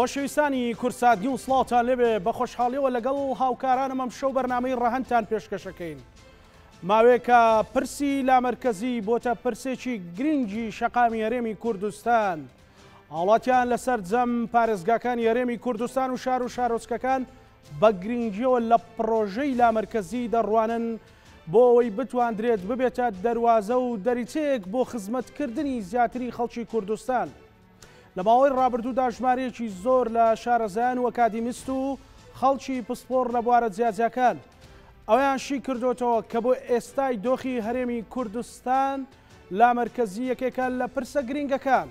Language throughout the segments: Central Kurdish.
خۆشەویستانی کورسات دیون سڵاوتان لێبێ بە خۆشحاڵیەوە لەگەڵ هاوکارانم ئەم شەو بەرنامەی ڕەهەنتان پێشکەشەکەین. ماوەیەکە پرسی لامەرکەزی بۆتە پرسێکی گرنگی شەقامی هەرێمی کوردستان. هاوڵاتیان لەسەر جەم پارێزگاکانی هەرێمی کوردستان و شار و شارۆچکەکان بە گرنگیەوە لە پرۆژەی لامەرکەزی دەڕوانن بۆ ئەوەی بتواندرێت ببێتە دەواازە و دەریچەیەک بۆ خزمەتکردنی زیاتری خەڵکی کوردستان. لە ماوەی ڕابردوودا ژمارەیەکی زۆر لە شارەزایان و ئەکادیمیست و خەڵکی پسپۆر لە بوارە جیاجەکان ئەویان شی کردوتەوە کە بۆ ئێستای دۆخی هەرێمی کوردستان لامەرکەزی یەکێکە لە پرسە گرنگەکان.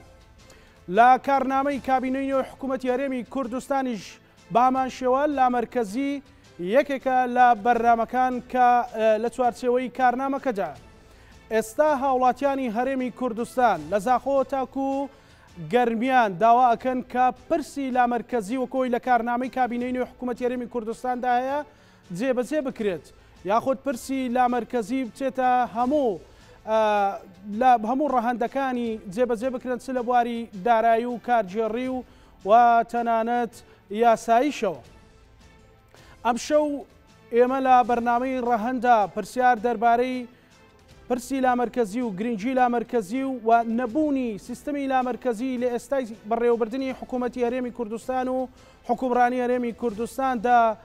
لە کارنامەی کابینەی نوێی حکوومەتی هەرێمی کوردستانیش بامان شێوە لامەرکەزی یەکێکە لە بەرنامەکان کە لە چوارچێوەی کارنامەکەدا. ئێستا هاوڵاتیانی هەرێمی کوردستان لە زاخۆ تاکو گەرمیان داوا ئەکەن کە پرسی لامەرکەزی وەکۆی لە کارنامەی کابینەی نوێی حکوومەتی هەرێمی کوردستاندا هەیە جێبەجێ بکرێت یاخود پرسی لامەرکەزی بچێتە هەموو ڕەهەندەکانی جێبەجێ بکرێن چ لە بواری دارایی و کارگێڕی و تەنانەت یاساییشەوە. ئەم شەو ئێمە لە بەرنامەی ڕەهەندا پرسیار دەربارەی پرسی لامەرکەزی و گرنگی لامەرکەزی و نەبوونی سیستەمی لامەرکەزی لە ئێستای بەڕێوەبردننی حکوومەتی هەرێمی کوردستان و حکومڕانی هەرێمی کوردستاندا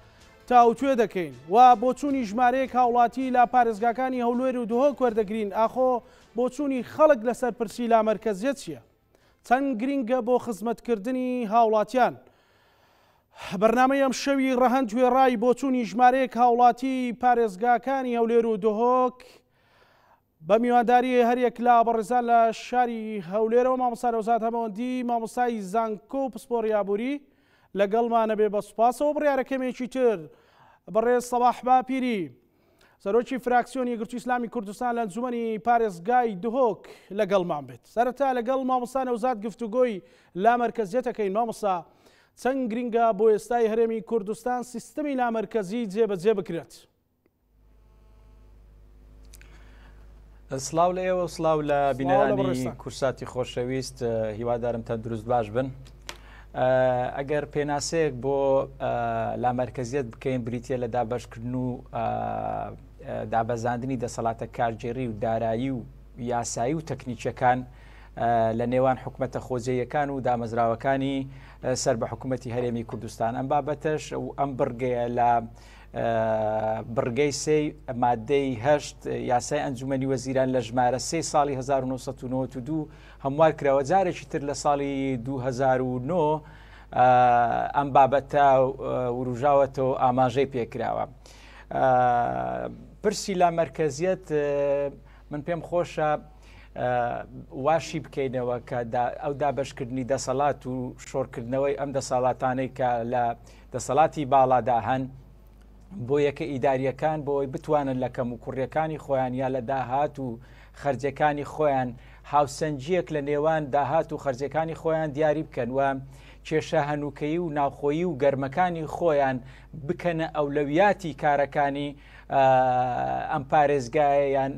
تاوتوێ دەکەین و بۆچوونی ژمارەیەک هاوڵاتی لە پارێزگاکانی هەولێر و دهۆک وەردەگرین. ئاخۆ بۆچوونی خەڵک لەسەر پرسی لامەرکەزیە چییە؟ چەند گرنگە بۆ خزمەتکردنی هاوڵاتیان؟ بەرنامەی ئەم شەوی ڕەهەند توێڕای بۆچوونی ژمارەیەک هاوڵاتی پارێزگاکانی هەولێر و دهۆک بە میوانداری هەریەک لە بەڕێزان لە شاری هەولێرەوە مامۆستا نەوزاد هەمەوەندی مامۆستای زانکۆ و پسپۆڕ یابووری لەگەڵمانە بێ بە سوپاسەوە. بڕیارەکەمێکی تر بەڕێز سەباح باپیری سەرۆکی فراکسیۆنی یەکگرتووی ئیسلامی کوردستان لە ئەنجومەنی پارێزگای دهۆک لەگەڵمان بێت. سەرەتا لەگەڵ مامۆستا نەوزاد گفتوگۆی لامەرکەزیەتەکەین. مامۆستا چەند گرنگە بۆ ئێستای هەرێمی کوردستان سیستەمی لامەرکەزی جێبەجێ بکرێت؟ سلااو لە ئێوە و سلااو لە بینەرانی کورساتی خۆشەویست، هیوادارم تەندروست باش بن. ئەگەر پێناسەیەک بۆ لامەرکەزیەت بکەین بریتە لە دابەشکردن و دابەزاندنی دەسەڵاتە کارگێڕی و دارایی و یاسایی و تەکنیکیەکان لە نێوان حکوومەتە خۆجەیەکان و دامەزراوەکانی سەر بە حکوومەتی هەرێمی کوردستان. ئەم بابەتەش و ئەم بڕگەیە لە بڕگەی سێی مادەی هەشت یاسای ئەنجومەنی وەزیران لە ژمارە 3 ساڵی 1992 هەموار کراوە. جارێکی تر لە ساڵی 2009 ئەم بابەتە وروژاوەتەوە ئاماژەی پێکراوە. پرسی لامەرکەزیەت من پێم خۆشە واشی بکەینەوە کە ئەو دابەشکردنی دەسەڵات و شۆڕکردنەوەی ئەم دەسەڵاتانەی کە لە دەسەڵاتی باڵادا هەن بۆ یەکە ئیداریەکان بۆی بتوانن لە کەم و کوڕیەکانی خۆیان یا لە داهات و خەرجەکانی خۆیان هاوسەنجیەک لە نێوان داهات و خەرجەکانی خۆیان دیاری بکەن و کێشە هەنووکەیی و ناوخۆیی و گەرمەکانی خۆیان بکەنە ئەولەویاتی کارەکانی ئەم پارێزگایان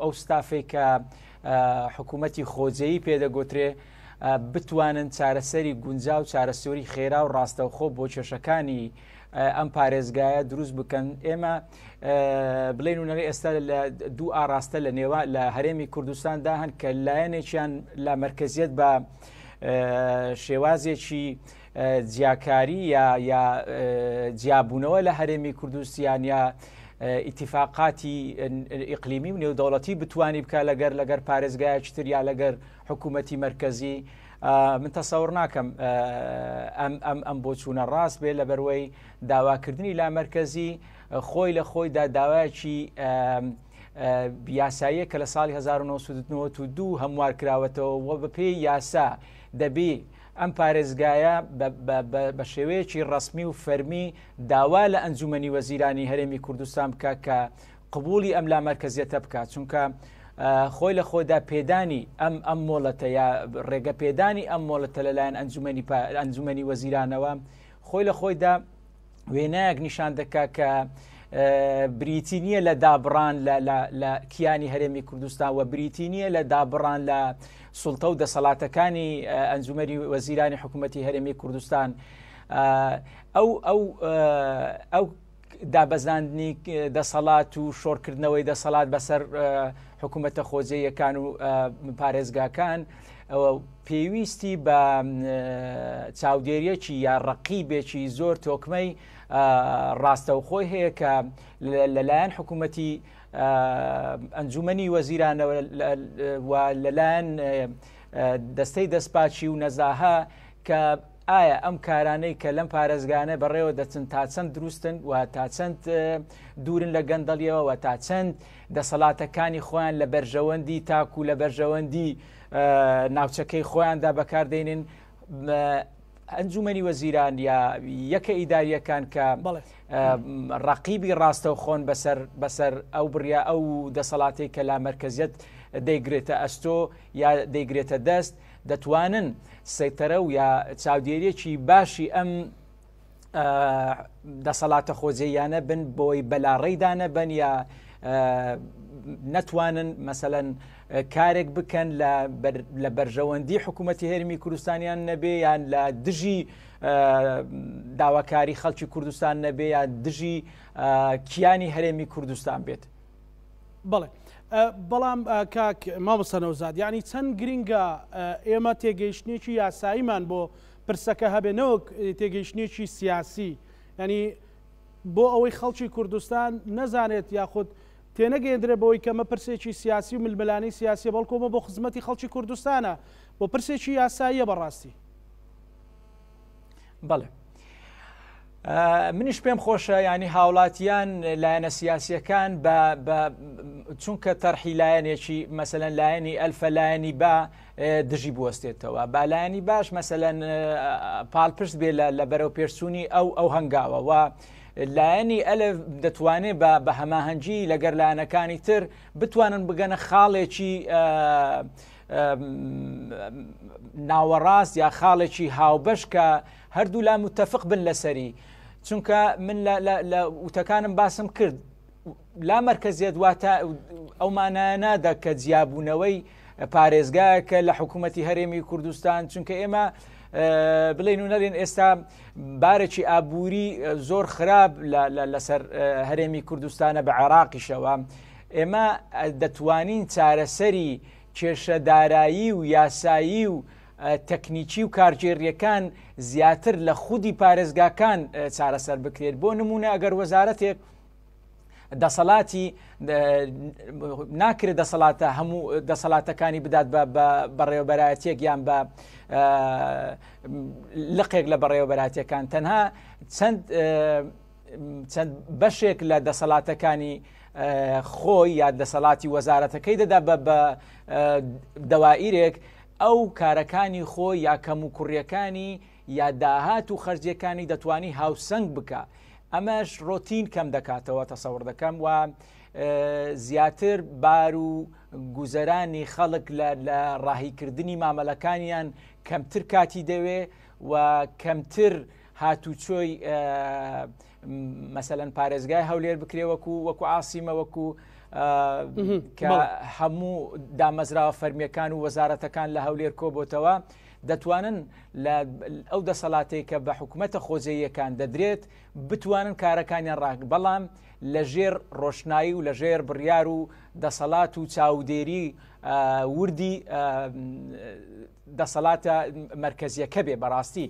ئەو ستافێک کە حکوومەتی خۆجەیی پێدەگوترێ بتوانن چارەسەری گونجاو و چارەسەری خێرا و ڕاستەوخۆ بۆ کێشەکانی ئەم پارێزگایە دروست بکەن. ئێمە بڵێن و نەوەی ئێستا دوو ئاراستە لە نێوان لە هەرێمی کوردستاندا هەن کە لایەنێکیان لە مەرکەزیەت بە شێوازێکی جیاکاری یا جیابوونەوە لە هەرێمی کوردستان یا ئیتیفاقاتی ئیقلیمی و نێودەوڵەتی بتوانی بکە لەگەر پارێزگایەکی تر یا لەگەر حکوومەتی مەرکەزی. من تەسەوڕ ناکەم ئەم بۆ چوونە ڕاست بێ لە بەروەی داواکردنی لامەرکەزی خۆی لە خۆیدا داوایەکی یاساییە کە لە ساڵی 1992 هەموار کراوەتەوە و بە پێی یاسا دەبێ ئەم پارێزگایە بە شێوەیەکی ڕسمی و فەرمی داوا لە ئەنجومەنی وەزیرانی هەرێمی کوردستان بکە کە قبولی ئەم لامەرکەزیەتە بکات، چونکە خۆی لە خۆدا پێدانی ئەم مۆڵەتە یا ڕێگە پێدانی ئەم مۆڵەتە لەلایەن ئەنجومەنی وەزیرانەوە خۆی لە خۆیدا وێنایەک نیشان دەکا کە بریتی نییە لە دابڕان لە کیانی هەرێمی کوردستان و بریتی نییە لە دابڕان لە سوڵتە و دەسەڵاتەکانی ئەنجومەری وەزیرانی حکوومەتی هەرێمی کوردستان ئەو دابەزاندنی دەسەڵات و شۆڕکردنەوەی دەسەڵات بەسەر حکوومەتە خۆجێیەکان و پارێزگاکان پێویستی بە چاودێریەکی یا ڕەقیبێکی زۆر تۆکمەی ڕاستەوخۆی هەیە کە لەلایەن حکوومەتی ئەنجومەنی وەزیرانەوە و لەلایەن دەستەی دەستپاچی و نەزاها کە ئایا ئەم کارانەی کە لەم پارێزگانە بەڕێوە دەچن تا چەند دروستن و تا چەند دوورن لە گەندەڵیەوە و تا چەند دەسەڵاتەکانی خۆیان لە بەرژەوەندی تاکو لە بەرژەوەندی ناوچەکەی خۆیاندا بەکاردێنن ئەنجومەنی وەزیران یا یەکە ئیداریەکان کە ڕەقیبی ڕاستەوخۆن بەسەر ئەو بڕیا ئەو دەسەڵاتی کە لا مەرکەزیەت دەیگرێتە ئەستۆ یا دەیگرێتە دەست دەتوانن سەیتەرە و یا چاودێریەکی باشی ئەم دەسەڵاتە خۆجێیانە بن بۆی بەلاڕێیدانە بن یا نەتوانن مەسەلەن کارێک بکەن لە بەرژەوەندی حکوومەتی هەرێمی کوردستانیان نەبێ یان لە دژی داواکاری خەڵکی کوردستان نەبێ یان دژی کیانی هەرێمی کوردستان بێت. بەڵێ بەڵام کاک مامۆستا نەوزاد یعنی چەند گرینگە ئێمە تێگەیشتێکی یاساییمان بۆ پرسەکە هەبێنەوە تێگەیشتێکی سیاسی ینی بۆ ئەوەی خەڵکی کوردستان نەزانێت یاخود تێنەگەێنرێ بەوەی کە مە پرسێکی سیاسی و ململانی سیاسی بەڵکۆمە بۆ خزمەتی خەڵکی کوردستانە بۆ پرسێکی یاساییە بەڕاستی. بەڵێ منیش پێم خۆشە ینی هاوڵاتیان لایەنە سیاسیەکان چونکە تەرحی لایەنێکی مەسەلەن لایەنی ئەلفە لایەنی با دژی بوەستێتەوە بالایەنی باش مەسەلەن پاڵپشت بێ لە بەرەو پێرسوونی ئەو هەنگاوە و لایەنی ئەلف دەتوانێت بە هەماهەنگی لەگەر لایەنەکانی تر بتوانن بگەنە خاڵێکی ناوەڕاست یا خاڵێکی هاوبەش کە هەردوو لا متتەفق بن لەسەری چونکە من لە وتەکانم باسم کرد لا مەرکەزیەت واتە ئەو مانایە نادا کە جیابوونەوەی پارێزگایەکە لە حکوومەتی هەرێمی کوردستان چونکە ئێمە بڵێن و نەڵێن ئێستا بارێکی ئابووری زۆر خراپ لەسەر هەرێمی کوردستانە بە عێراقیشەوە ئێمە دەتوانین چارەسەری کێشە دارایی و یاسایی و تەکنیکی و کارژێریەکان زیاتر لە خودی پارێزگاکان چارەسەر بکرێت بۆ نمونە ئەگەر وەزارەتێک دەسەڵاتی ناکرێت دەسەڵاتە هەموو دەسەڵاتەکانی بدات بەڕێوەبەرایەتێک یان بە لقێک لە بەڕێوەبەرایەتەکان تەنها چەند بەشێک لە دەسەڵاتەکانی خۆی یا دەسەڵاتی وەزارەتەکەی دەدا بە دەوائیرێک ئەو کارەکانی خۆی یا کەم و کوڕیەکانی یا داهات و خەرجیەکانی دەتوانی هاوسەنگ بکە ئەمەش ڕۆتین کەم دەکاتەوە تەسەوڕ دەکەم و زیاتر بار و گوزەرانی خەڵک لە ڕاهیکردنی مامەلەکانیان کەمتر کاتی دەوێ و کەمتر هاتوچۆی مەسەلەن پارێزگای هەولێر بکرێ وەکو عاسیمە وەکو کە هەموو دامەزراوە فەرمیەکان و وەزارەتەکان لە هەولێر کۆبۆتەوە دەتوانن ئەو دەسەڵاتەی کە بە حکوومەتە خۆجێیەکان دەدرێت بتوانن کارەکانیان ڕاک بەڵام لە ژێر ڕۆشنایی و لە ژێر بڕیار و دەسەڵات و چاودێری وردی دەسەڵاتە مەرکەزیەکە بێ بەڕاستی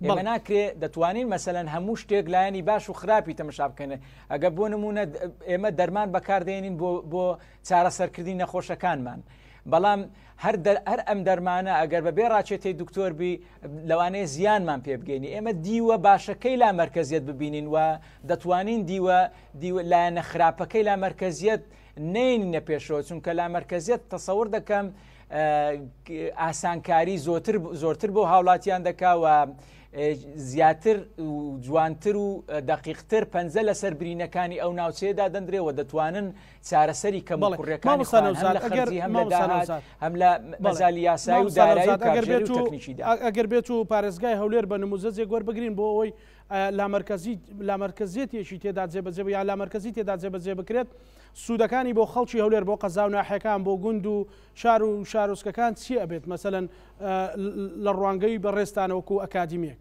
ئێمە ناکرێ دەتوانین مەسەلەن هەموو شتێک لایەنی باش و خراپی تەمەشا بکەنێ ئەگە بۆ نمونە ئێمە دەرمان بەکاردێنین بۆ چارەسەرکردنی نەخۆشەکانمان بەڵام هەر ئەم دەرمانە ئەگەر بەبێ ڕاچێتی دکتۆر بی لەوانەیە زیانمان پێ بگەینی ئێمە دیوە باشەکەی لا مەرکەزیەت ببینین و دەتوانین دیوە لایەنە خراپەکەی لا مەرکەزیەت نینە پێشەوە چونکە لا مەرکەزیەت تەسەوڕ دەکەم ئاسانکاری زۆرتر بۆ هاوڵاتیان دەکاوە زیاتر و جوانتر و دقیقتر پەنجە لەسەر برینەکانی ئەو ناوچەیەدا دەندرێەوە دەتوانن چارەسەری کەموکوڕیەکانی هەم لە داهات هەم لە مەزالی یاسایی و دارایی و کارژێری و تەکنیکیدا ئەگەر بێت و پارێزگای هەولێر بە نموزەجێک وەربگرین بۆ ئەوەی لامەرکزیەتێکی تێدا جێبەجێ یا لامەرکزی تێدا جێبەجێ بکرێت سوودەکانی بۆ خەڵکی هەولێر بۆ قەزا و ناحیەکان بۆ گوند و شار و شارۆچکەکان چی ئەبێت مەسەلەن لە ڕوانگەی بەڕێستانەوەکو ئەکادیمیەک؟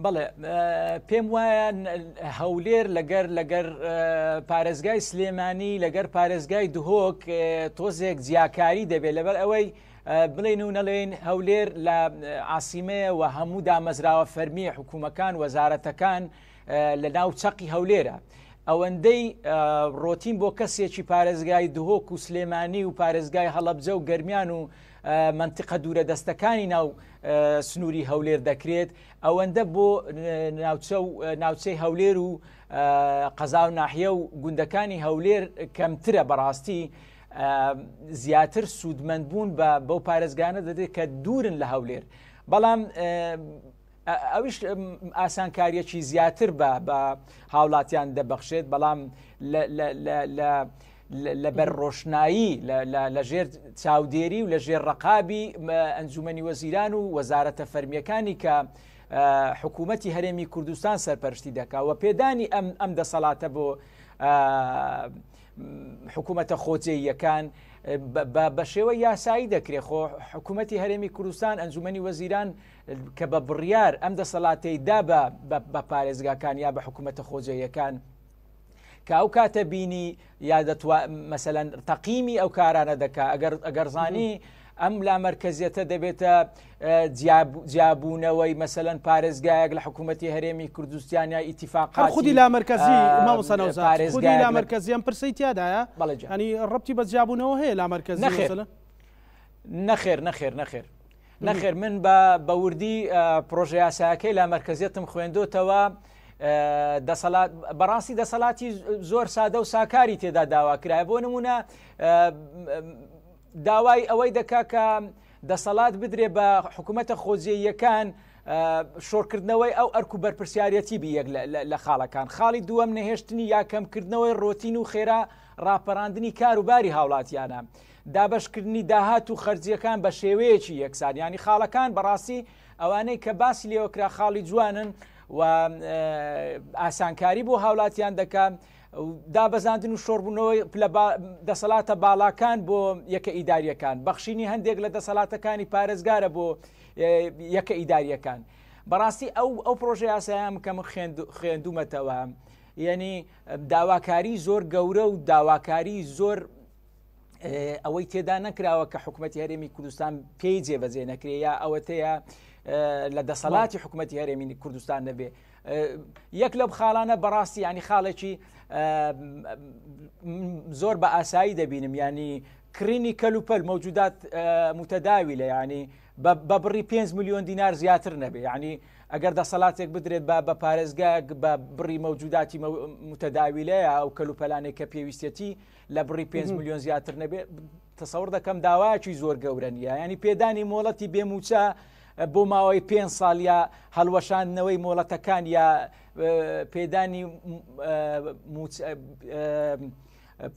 بەڵێ پێم وایە هەولێر لەگەر پارێزگای سلێمانی لەگەر پارێزگای دهۆک تۆزێک جیاکاری دەبێت لەبەر ئەوەی بڵێن و نەڵێن هەولێر لە عاسیمەیە و هەموو دامەزراوە فەرمیە حکوومەکان وەزارەتەکان لە ناو چەقی هەولێرە ئەوەندەی ڕۆتین بۆ کەسێکی پارێزگای دهۆک و سلێمانی و پارێزگای هەڵەبجە و گەرمیان و منتیقە دوورە دەستەکانی ناو سنووری هەولێر دەکرێت ئەوەندە بۆ ناوچەی هەولێر و قەزا و ناحیە و گوندەکانی هەولێر کەمترە بەڕاستی زیاتر سوودمەندبوون بەو پارێزگانە دەدێت کە دوورن لە هەولێر بەڵام ئەویش ئاسانکاریەکی زیاتر بە هاوڵاتیان دەبەخشێت بەڵام لە بەرڕۆشنایی لەژێر چاودێری و لەژێر ڕقابی ئەنجومەنی وەزیران و وەزارەتە فەرمیەکانی کە حکوومەتی هەرێمی کوردستان سەرپەرشتی دەکات و پێدانی ئەم دەسەڵاتە بۆ حکوومەتە خۆجێیەکان بە شێوە یاسایی دەکرێت خۆ حکوومەتی هەرێمی کوردستان ئەنجومەنی وەزیران کە بە بڕیار ئەم دەسەڵاتەیدا بە پارێزگاکان یا بە حکوومەتە خۆجێیەکان کە ئەو کاتە بینی یا مەسەلەن تەقیمی ئەو کارانە دەکا ئەگەر زانی ئەم لامەرکزیەتە دەبێتە جیابوونەوەی مەسەلەن پارێزگایەک لە حکوومەتی هەرێمی کوردستان یا ئیتیفاقات خودی لامەرکزی مامۆستا خودی لامەرکزی ئەم پرسەی تیادایە ینی ڕەبتی بە جیابوونەوە هەیە لامەرکزی نەخێر من بە وردی پرۆژە یاساکەی لامەرکزیەتم خوێندۆتەوە بەڕاستی دەسەڵاتی زۆر سادە و ساکاری تێدا داواکرایە بۆ نمونە داوای ئەوەی دەکا کە دەسەڵات بدرێ بە حکوومەتە خۆجێیەکان شۆڕکردنەوەی ئەو ئەرک و بەرپرسیارەتی بیەک لە خاڵەکان خاڵی دووەم نەهێشتنی یا کەمکردنەوەی ڕۆتین و خێرا ڕاپەڕاندنی کاروباری هاوڵاتیانە دابەشکردنی داهات و خەرجیەکان بە شێوەیەکی یەکسان ینی خاڵەکان بەڕاستی ئەوانەی کە باسی لێوەکرا خاڵی جوانن و ئاسانکاری بۆ هاوڵاتیان دەکات دابەزاندن و شۆڕبوونەوەی دەسەڵاتە باڵاکان بۆ یەکە ئیداریەکان بەخشینی هەندێک لە دەسەڵاتەکانی پارێزگارە بۆ یەکە ئیداریەکان بەڕاستی ئەو پرۆژە یاسایان کە من خوێندومەتەوە یعنی داواکاری زۆر گەورە و داواکاری زۆر ئەوەی تێدا نەکراوە کە حکوومەتی هەرێمی کوردستان پێی جێبەجێ نەکرێ یا ئەوەتەیە لە دەسەڵاتی حکوومەتی هەرێمی کوردستان نەبێ یەک لەو خاڵانە بەڕاستی ینی خاڵێکی زۆر بە ئاسایی دەبینم ینی کڕینی کەلوپەل مەوجودات متەداوی لە ینی بە بڕی 5 میلیۆن دینار زیاتر نەبێ ینی ئەگەر دەسەڵاتێک بدرێت بە پارێزگایەک بە بڕی مەوجوداتی متەداوی لەیە ئەو کەلوپەلانێک کە پێویستەتی لە بڕی 5 میلیۆن زیاتر نەبێ تەسەوڕ دەکەم داوایەکی زۆر گەورە نیە ینی پێدانی مۆڵەتی بێموچە بۆ ماوەی 5 ساڵ یا هەڵوەشاندنەوەی مۆڵەتەکان یا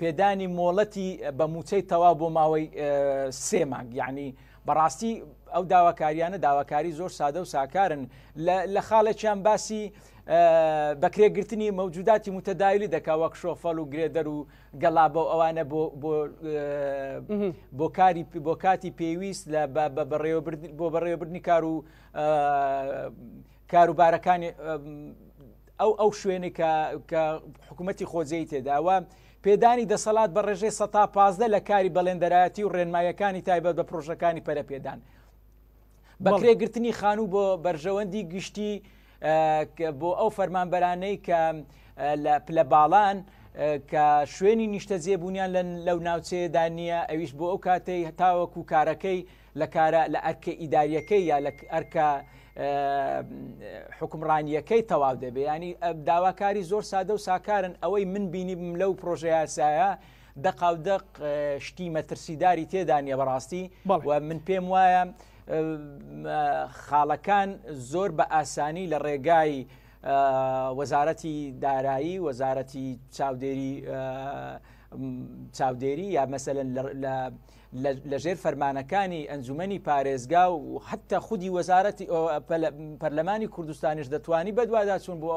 پێدانی مۆڵەتی بە موچەی تەواو بۆ ماوەی 3 مانگ یعنی بەڕاستی ئەو داواکاریانە داواکاری زۆر سادە و ساکارن لە خاڵێکیان باسی بەکرێگرتنی مەوجوداتی متەداویلی دەکا وەک شۆفەڵ و گرێدەر و گەڵابە و ئەوانە بۆ کاتی پێویست بۆ بەڕێوەبردننی کاروبارەکانی ئەو شوێنێک کە حکوومەتی خۆجێی تێداوە پێدانی دەسەڵات بە ڕێژەی 15 لە کاری بەڵێندەرایەتی و ڕێنمایەکانی تایبەت بە پرۆژەکانی پەرەپێدان بەکرێگرتنی خانوو بۆ بەرژەوەندی گشتی بۆ ئەو فەرمانبەرانەی کە لە باڵان کە شوێنی نیشتە جێبوونیان لەو ناوچەیەدا نییە ئەویش بۆ ئەو کاتەی تاوەکو کارەکەی لە ئەرکە ئیداریەکەی یا لە ئەرکە حکومڕانیەکەی تەواو دەبێ ینی داواکاری زۆر سادە و ساکارن ئەوەی من بینیم لەو پرۆژە یاسایە دەقاودەق شتی مەترسیداری تێدانە بەڕاستی و من پێم وایە خاڵەکان زۆر بە ئاسانی لە ڕێگای وەزارەتی دارایی وەزارەتی چاودێری چاودێری یا مەسەلەن لەژێر فەرمانەکانی ئەنجومەنی پارێزگا و حتى خودی وەزارەتی پەرلەمانی کوردستانیش دەتوانی بەدوادا چوون بۆ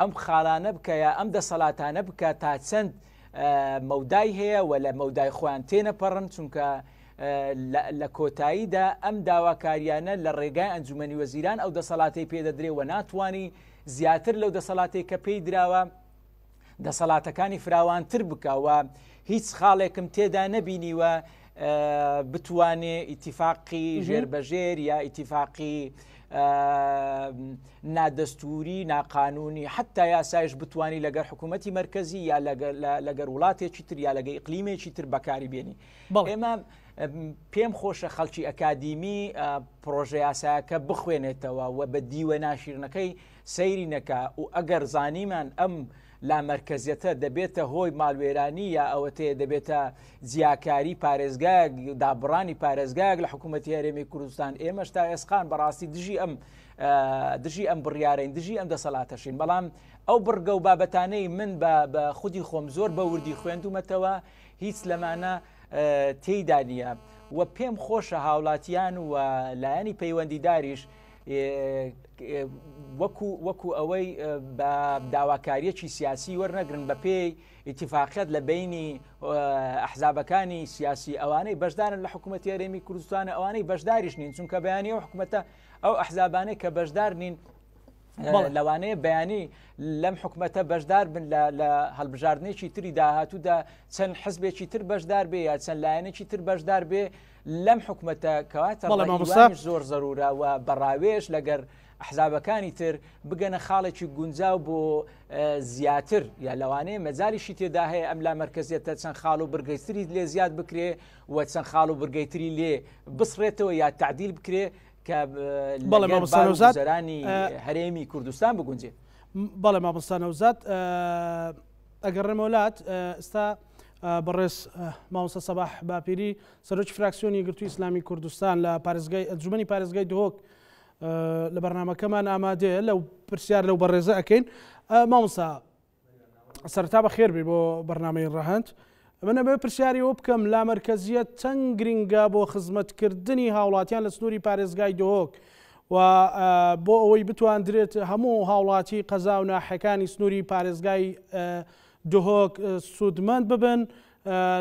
ئەم خاڵانە بکە یا ئەم دەسەڵاتانە بکە تا چەند مەودای هەیە و لە مەودای خۆیان تێنەپەڕن چونکە لە کۆتاییدا ئەم داواکاریانە لە ڕێگای ئەنجومەنی وەزیران ئەو دەسەڵاتی پێدەدرێ و ناتوانی زیاتر لەو دەسەڵاتی کە پێی دراوە دەسەڵاتەکانی فراوانتر بکەوە هیچ خاڵێکم تێدا نەبینیوە بتوانێ ئیتیفاقی ژێربەژێر یا ئیتیفاقی نادەستوری ناقانونی حتا یاسایش بتوانی لەگەر حکوومەتی مرکزی یا لەگەر وڵاتێکی تر یا لەگەی ئیقلیمێکی تر بەکاری بێنی ئێمە پێم خۆشە خەڵکی ئەکادیمی پرۆژە یاسایەکە بخوێنێتەوە و بە دیوە ناشیرنەکەی سەیری نەکا و ئەگەر زانیمان ئەم لا مرکزیەتە دەبێتە هۆی ماڵوێرانی یا ئەوەتەیە دەبێتە جیاکاری پارێزگایەک دابڕانی پارێزگایەک لە حکوومەتی هەرێمی کوردستان ئێمەش تا ئێسقان بەڕاستی دژی ئەم بڕیارەین دژی ئەم دەسەڵاتەشین بەڵام ئەو بڕگە و بابەتانەی من بە خودی خۆم زۆر بە وردی خوێندومەتەوە هیچ لەمانە تێیدا نیە و پێم خۆشە هاوڵاتیان و لایەنی پەیوەندیداریش وەکو ئەوەی بە داواکاریەکی سیاسی وەرنەگرن بە پێی ئیتیفاقیەت لە بینی ئەحزابەکانی سیاسی ئەوانەی بەشدارن لە حکوومەتی هەرێمی کوردستانە ئەوانەی بەشداریش نین چونکە بەیانی ئەو حکوومەتە ئەو ئەحزابانەی کە بەشدار نین لەوانەیە بەیانی لەم حکوومەتە بەشدار بن لە هەڵبژاردنێکی تری داهاتوودا چەند حزبێکی تر بەشدار بێ یا چەند لایەنێکی تر بەشدار بێ لەم حکوومەتە کەواتە زۆر زەرورە و بەڕاوێش لەگەر ئەحزابەکانی تر بگەنە خاڵێکی گونجاو بۆ زیاتر یا لەوانەیە مەجالیشی تێدا هەیە ئەم لا مەرکزیەتە چەند خاڵ و بڕگەیتری لێ زیاد بکرێ و چەند خاڵ و بڕگەیتری لێ بسڕێتەوە یا تعدیل بکرێ کە بەڵێمانی هەرێمی کوردستان بگونجێت. بەڵێ مامۆستا نەوزاد ئەگەڕێمە وڵات ئێستا بەڕێز مامۆستا سەباح باپیری سەرۆکی فراکسیۆنی یەکگرتووی ئیسلامی کوردستان لە پارێزگای ئەنجومەنی پارێزگای دهۆک لە بەرنامەکەمان ئامادەیە لەو پرسیار لەو بەڕێزە ئەەکەین. مامۆستا سەرتا بە خێر بێ بۆ بەرنامەی ڕەهەند منە بێ پرسیاریەوە بکەم لا مەرکەزیەت چەند گرنگە بۆ خزمەتکردنی هاوڵاتیان لە سنووری پارێزگای دهۆک و بۆ ئەوەی بتواندرێت هەموو هاوڵاتی قەزا و ناحەکانی سنووری پارێزگای دهۆک سوودمەند ببن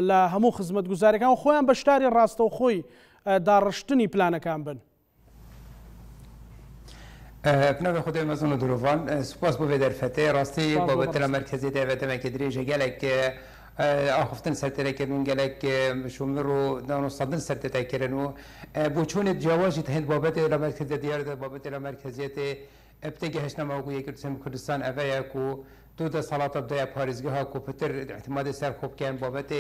لە هەموو خزمەت گوزارەکان و خۆیان بەشداری ڕاستەوخۆی داڕشتنی پلانەکان بن. بنابه خدای مزون و دروان سپاس بو درفته راستی بابت مرکزی دعوت من که دریجه گلک آخفتن سرتره کردن گلک شومر رو دانو صدن سرتره کردن و بو چون جوازی تهند بابت مرکزی دیار بابت مرکزیت ابتگی هشنامه کو یک کردستان اویا کو دو صلات بدای پاریزگاه ها کو پتر اعتماد سر خوب کن بابت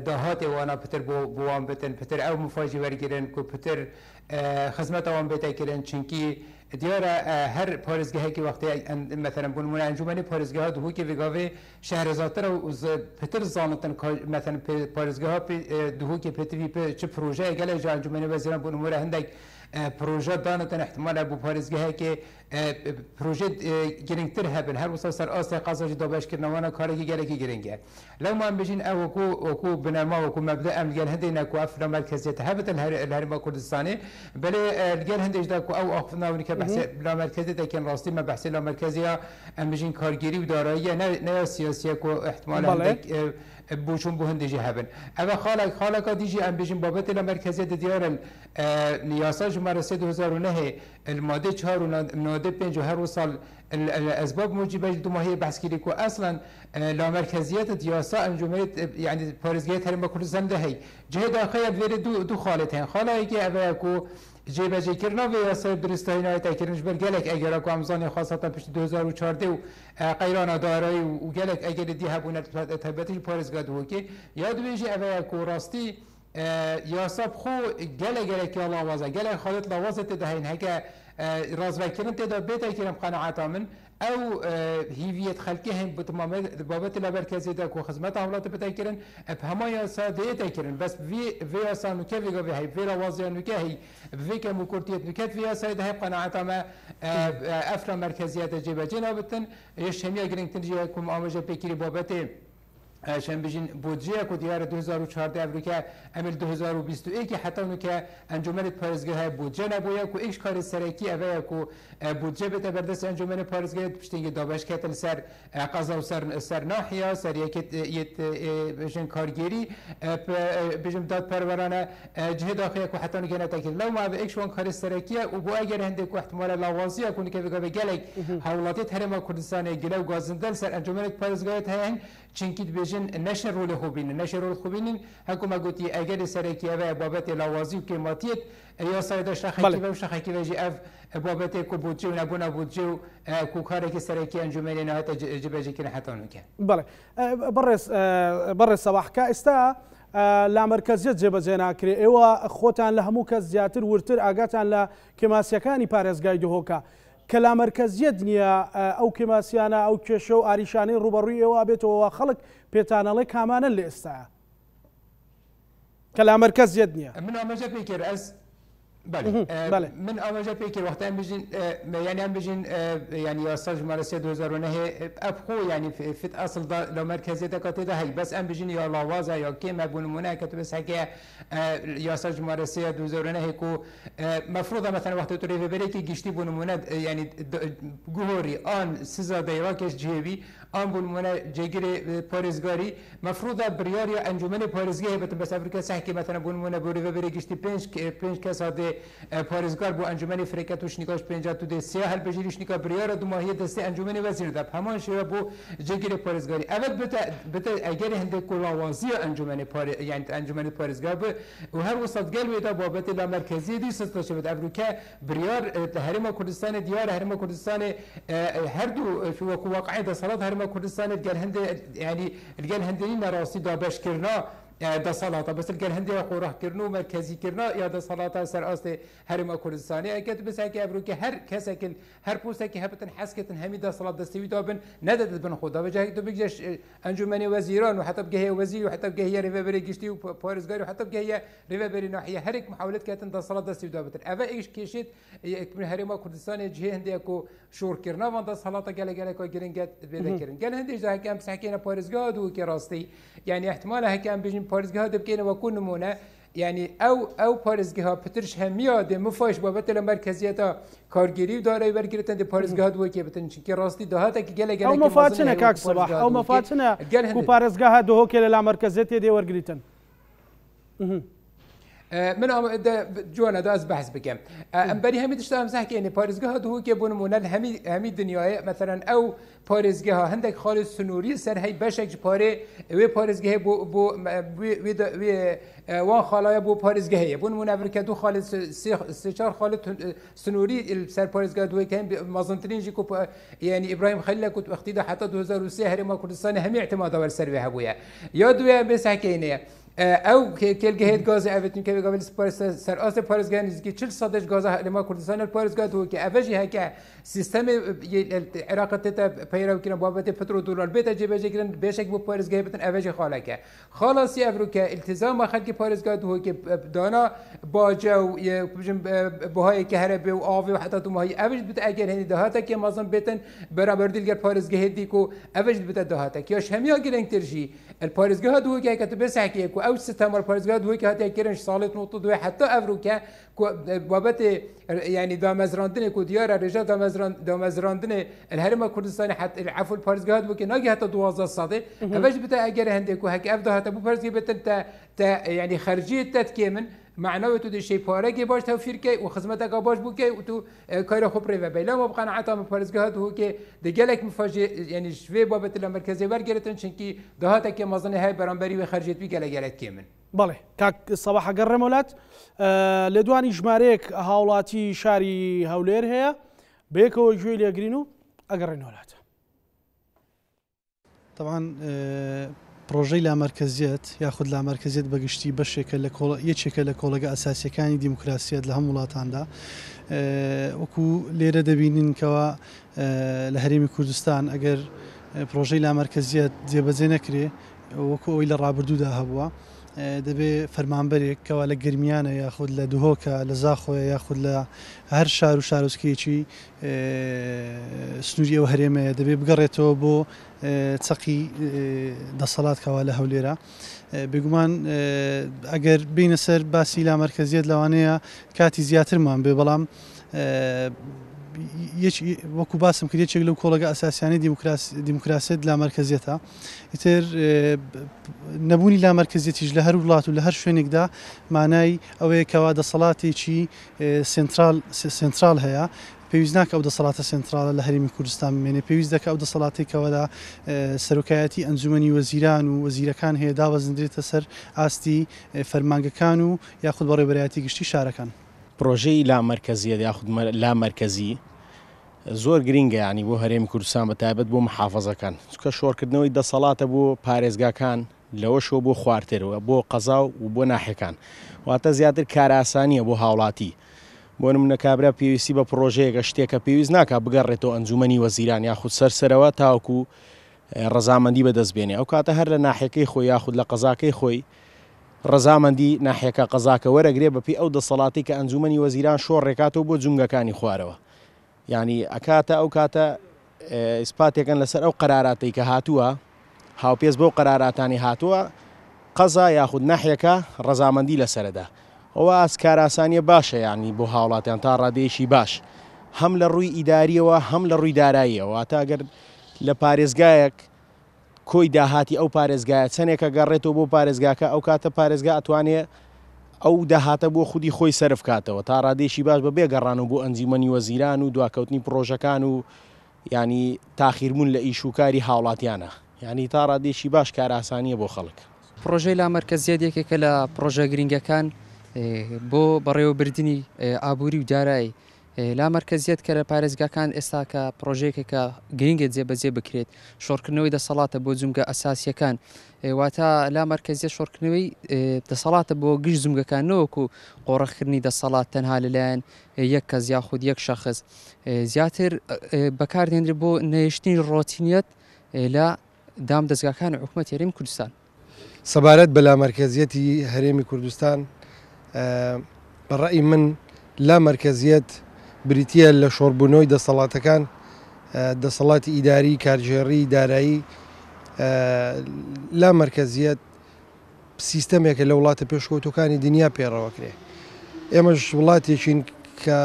دهات وانا پتر بوام بتن پتر او مفاجی ورگیرن کو پتر خدمت وان بتا کردن چونکی دیاره هر پارێزگاهی که وقتی مثلا بنمون انجمن پارێزگاه دهو که وگاوی شهرزادتر و پتر زانتن مثلا پارێزگاه دهو که پتوی چه پروژه گله جا انجمن وزیران بنمون هندک پروژه دانتن احتمال ابو پارێزگاهی که پروژه گرینگتر هبن هر وسط سر آسیا قضایی دابش کردنوانا کاری گله کی گرینگه لو ما بجین اوکو بنما اوکو مبدا امگل هندی نکو افرا مرکزیت هبت الهرم کردستانی بله الگل هندیش داکو او اخفنا ونی که بحث لا مرکزی دکن راستی ما بحث لا مرکزیه ام بجین کارگیری و دارایی نه سیاسیه کو احتمال هندک بوشون بو هندجی هبن اما خالق دیجی ام بجین بابت لا مرکزیت دیار نیاسا جمعه 2009 الماده 4 و ماده 5 هر سال الاسباب موجبه دو ماهی بحث کردی که اصلا لا مرکزیت دیاسا انجمنی یعنی پارێزگای هەرێمی کوردستان دهی جهه داخل ویره دو خالت هن خاله که اوه کو جیبجی کردن و یاسای برستانی تکرنش بر گلک اگر کو امزانی خاصتا پیش 2014 و قیران دارایی و گلک اگر دی هبونه تبعیتی پارێزگا دو که یاد بیجی اوه کو راستی یاساب خو گله که لاوازه گله خالت لاوازه تدهین هکه رازوکرن تدا بیت کرم قناعت من او هیویت خلقی هم بتمام بابت لبرکزی دا کو خدمت حملات بتکرن همه یاسا دیت کردن بس وی یاسا نو که وی هی وی روازی نو که هی وی که مکورتیت نو که وی یاسا ده قناعت ما افرا مرکزیت جیب جنابتن یش همیا گرینگ تنجی کوم آماجه پکری بابت شن بجین بودجه کو دیار 2014 امریکا امل 2021 حتی اونو که انجمن پارێزگاهای بودجه نبوده کو ایش کار سرکی اوه کو بودجه بده بردست انجمن پارێزگاه پشتینگ دابش کتل سر قضا و سر ناحیه سر یت بجین کارگیری بجیم داد پرورانه جهه داخلی کو حتی اونو که نتاکید لو ما ایش وان کار سرکیه و بو اگر هنده کو احتمال لوازیه کنی که بگه گلک حولاتیت هرما کردستان گلو گازندل سر انجمن پارێزگاهت هن چنکی بیشن نشر رول خوبین نشر رول خوبین حکومت گویی اگر سرکی و بابت لوازی و کماتیت یا سایه شخصی و شخصی و جی اف بابت کوبوچی و نبود بودجه و کوکاری که سرکی انجمن نهایت جبهه کنه حتی نکه. بله بررس صباح که استا لا مرکزیت جبهه ناکری ایوا خوتان لهمو کس زیاتر ورتر آگاتان لا کماسیکانی پارێزگای دهوکا. کلا مرکزیت نییە ئەو کێماسیانە ئەو کێشە و ئاریشانەی ڕوبەڕووی ئێوە بێتەوە خەڵک پێتانەڵێ کامانە لە ئێستاە کلا مرکزیت نییە من ئاماژە پێکرد ئەس من ئاماژە پێکرد وەختان بژین یعنی ئەم بژین یعنی یاسا ژمارە 2009 ئەبخۆ یعنی فت ئەسڵ لە مرکزیەتەکە تێدا هەی بەس ئەم بژین یا لاوازە یا کێمە بوونمونە کە تو بەس هەکەیە یاسا ژمارە 2009 کو مفروض مثلا وقت تو ریڤبرێکی گشتی بوونمونە یعنی گوهۆری ئان سزا دەیڕاکەش جێوی آن بوونمونە جێگیری پارێزگاری مفروضە بریارە ئەنجومەنی پارێزگای بێتن بەس ئەفریقا سەحکی مثلا بوونمونە بۆ ریڤبرێ گشتی 5 کەس هاتێ پارێزگار بۆ ئەنجومەنی فرێکە توشنیکاش 50 تو دێ سێ هەلبژێریشنیکا بریارە دوماهیە دەستی ئەنجومەنی وەزیر دەب هەمان شێوە بۆ جێگیری پارێزگاری ئەوەت بتە ئەگەری هەندێک کۆڵاوازیە ئەنجومەنی پارێزگار بێ و هەر وسەد گەل وێدا بابەتی لە مرکزی دی سەستەشە بێت ئەفریقا بریار لە هەرێمە کوردستانی دیارە هەرێمە کوردستانی هەردوو وەکو واقعی دەسەڵات هەرێمە کوردستانی گەل هەندێ ینی گەل هەندێنی نەڕاستی دابەشکردنا دەسەڵاتە بەسەر گەر هەندێک قۆڕاحکردن و مەرکەزیکردنا یا دەسەڵاتە سەر ئاستی هەرێمە کوردستانی ئەگەت بساکی ئەڤروکە هەر کەسێک هەر پۆستێکی هەبتن حەزکردن هەمی دەسەڵات دەستەوی دابن نەدەدت بن خۆدا بەجای تو بگەش ئەنجومەنی وەزیران و حتى بگەهەیە وەزیر و حتى بگەهەیە ڕێڤەبەری گشتی و پارێزگاری و حتى بگەهەیە ڕێڤەبەری ناحیە هەرێک محاولەت کردن دەسەڵات دەستەوی دابتن ئەوە ئیش کێشێت هەرێمە کوردستانی جهێ هەندێک و شۆڕکردنا وان دەسەڵاتە گەلێک گرنگەت بێدەکردن گەل هەندێک هەکەم ساکێنە پارێزگا دووکە ڕاستی یعنی احتمال هەکەم بژین پارێزگاها دەبکەینە وەکو نمونە يعني او پارێزگاها پترش هەمیە دێ مفاش بابەتە لە مرکزیەتە کارگیری و دارایی وەرگرتن دێ پارێزگاها دووەکێ بتن چونکە ڕاستی داهاتێکی گەلێک ئەو مەفاتنە کاک سەباح ئەو مەفاتنە کو پارێزگاها دهۆکێ لە لا مرکزیەتێ دێ وەرگریتن من جوانا دا از بحث بكم امباري همي تشتغل مساحكي يعني باريزجها دهو كيبون مونال همي دنيا مثلا او باريزجها عندك خالد سنوري سر هي بشك باري وي باريزجها بو وي وان خلايا بو باريزجها بون منافركه دو خالد سيشار خالد سنوري سر باريزجها دو كان مازنترين جيكو يعني ابراهيم خليل كنت اختيدا حتى 2003 هرم كردستان همي اعتماد ور سر هبويا يا دو مساحكي او كالجهاد غازي افتن كي قبل سر اس پارێزگا نزدیکی 40 سادش غازا لما کردستان پارێزگا تو که اوجی هک سیستم عراق ته پیرو کنه بابت پترو دلار بیت جبهه کردن بهشک بو پارێزگا بتن اوجی خالکه خلاصی افریقا التزام خلق پارێزگا تو که دانا باجه و بهای کهرباء و آب و حتی تو ماهی اوج بت اگر هنی دهاته که مازن بتن برابر دیگر پارێزگا هدی کو اوج بت دهاته که همیا گرنگ ترجی الپارێزگا دو که كتب سحكي او ستمر پارێزگا دو که هاته كرنش سالت نقطه دو حتى افریقا بابت يعني دامزراندن کو دیار رجا دامزراندن الهرم كردستان حتى عفوا الپارێزگا دو که ناگه حتى 12 ساده اوج بت اگر هنده کو هک افدا حتى بو پارێزگا بتن تا يعني خرجيه تتكمن معناه تو شيء پارەگی باش توفیر کی و خدمتک باش بو کی و تو کار خوب ری و بلا ما بقناعت ام پارێزگا هو کی دگلک مفاجئ يعني شوي بابت المركزي ورگرتن چنکی دهات کی مازن های برانبری و خرجیت بی گلگلت کیمن بله کاک صباح گەڕێمەولات لە دوانی ژمارەیەک هاوڵاتی شاری هەولێر هەیە بەیەکەوە گوێی لێگرین و ئەگەڕێنەوەلات طبعا پرۆژەی لامەرکەزیەت یاخود لامەرکەزیەت بەگشتی بەشێکە لە یەکێکە لە کۆڵەگە ئەساسیەکانی دیموکراسیەت لە هەموو وڵاتاندا وەکو لێرە دەبینین کەوە لە هەرێمی کوردستان ئەگەر پرۆژەی لامەرکەزیەت جێبەجێ نەکرێ وەکو ئەوەی لە ڕابردوودا هەبووە دەبێ فەرمانبەرێک کەوا لە گرمیانە یاخود لە دوهۆکە لە زاخۆیە یاخود لە هەر شار و شارۆچکەیەکی سنووری ئەو هەرێمەیە دەبێ بگەڕێتەوە بۆ چەقی دەسەڵات کەوا لە هەولێرە. بێگومان ئەگەر بینە سەر باسی لا مەرکەزیەت لەوانەیە کاتی زیاترمان بێ، بەڵام وەکو باسم کرد یەکێک لەو کۆڵەگە ئەساسیانی دیموکراسیت لا مەرکەزیەتە. ئیتر نەبوونی لا مەرکەزیەتیش لە هەر وڵات و لە هەر شوێنێکدا مانای ئەوەیە کەوا دەسەڵاتێکی سنترال هەیە. پێویست ناکە ئەو دەسەڵاتە سنترالە لە هەرێمی کوردستان بمێنێ، پێویست دەکە ئەو دەسەڵاتێکەوە لە سەرۆکایەتی ئەنجومەنی وەزیران و وەزیرەکان هەیە دابەزێنرێتە سەر ئاستی فەرمانگەکان و یاخود بەڕێوەبەرایەتی گشتی شارەکان. پرۆژەی لا مەرکەزیەت یاخود لا مەرکەزی زۆر گرینگە، ینی بۆ هەرێمی کوردستان بە تایبەت بۆ محافەزەکان، چکە شۆڕکردنەوەی دەسەڵاتە بۆ پارێزگاکان لەوەشەوە بۆ خواردترەوە بۆ قەزا و بۆ ناحەکان، واتە زیاتر کاراسانیە بۆ هاوڵاتی. بۆ نمونە کابرا پێویستی بە پرۆژەیەکە شتێکە پێویست ناکە بگەڕێتەوە ئەنجومەنی وەزیران یاخود سەرسەرەوە تاوەکو ڕەزامەندی بەدەستبێنێ، ئەو کاتە هەر لە ناحەکەی خۆی یاخود لە قەزاکەی خۆی ڕەزامەندی ناحیەکە قەزاکە وەرەگرێ بەپی ئەو دەسەڵاتی کە ئەنجومەنی وەزیران شۆڕێکاتەوە بۆ جونگەکانی خوارەوە. ینی ئەکاتە ئەو کاتە ئیسپاتێکن لەسەر ئەو قەراراتی کە هاتووە هاوپێز بەو قەراراتانی هاتووە قەزا یاخود ناحیەکە ڕەزامەندی لەسەردا. ئەوە ئاسکاراسانیە باشە، ینی بۆ هاوڵاتیان تا ڕادێشی باش هەم لە ڕووی ئیداریەوە هەم لە ڕووی داراییەوە. واتە ئەگەر لە پارێزگایەک کۆی داهاتی ئەو پارێزگایە چەندێکە گەڕێتەوە بۆ پارێزگاکە، ئەو کاتە پارێزگا ئەتوانێت ئەو داهاتە بۆ خودی خۆی سەرف کاتەوە تا ڕادێشی باش بە بێگەڕانەوە بۆ ئەنجومەنی وەزیران و دواکەوتنی پرۆژەکان و ینی تاخیربوون لە ئیشوکاری هاوڵاتیانە، ینی تا ڕادێشی باش کاراسانیە بۆ خەڵک. پرۆژەی لا مەرکەزیەت یەکێکە لە پرۆژە گرنگەکان بۆ بەڕێوەبردننی ئابووری و دارایی. لا مەرکەزیەت کە لە پارێزگاکان ئێستا کە پرۆژەیەکێکە گرنگێت جێبەجێ بکرێت، شۆڕکردنەوەی دەسەڵاتە بۆ جونگە ئەساسیەکان، واتە لا مەرکەزیەت شۆڕکردنەوەی دەسەڵاتە بۆ گشت جونگەکان نەوەکو قۆڕەخکردنی دەسەڵات تەنها لەلایەن یەک کەس یاخود یەک شەخص، زیاتر بەکاردێنرێت بۆ نەهێشتنی ڕۆتینیەت لە دام دەستگاکانی حکوومەت هەرێمی کوردستان. سەبارەت بە لا مەرکەزیەتی هەرێمی کوردستان بەڕای من لا مەرکەزیەت بریتە لە شۆڕبوونەوەی دەسەڵاتەکان، دەسەڵاتی ئیداری، کارژێڕی، دارایی. لا مەرکەزیەت سیستەمێکە لە وڵاتە پێشکەوتوەکانی دنیا پێڕەوەکرێ. ئێمەش وڵاتێکین کە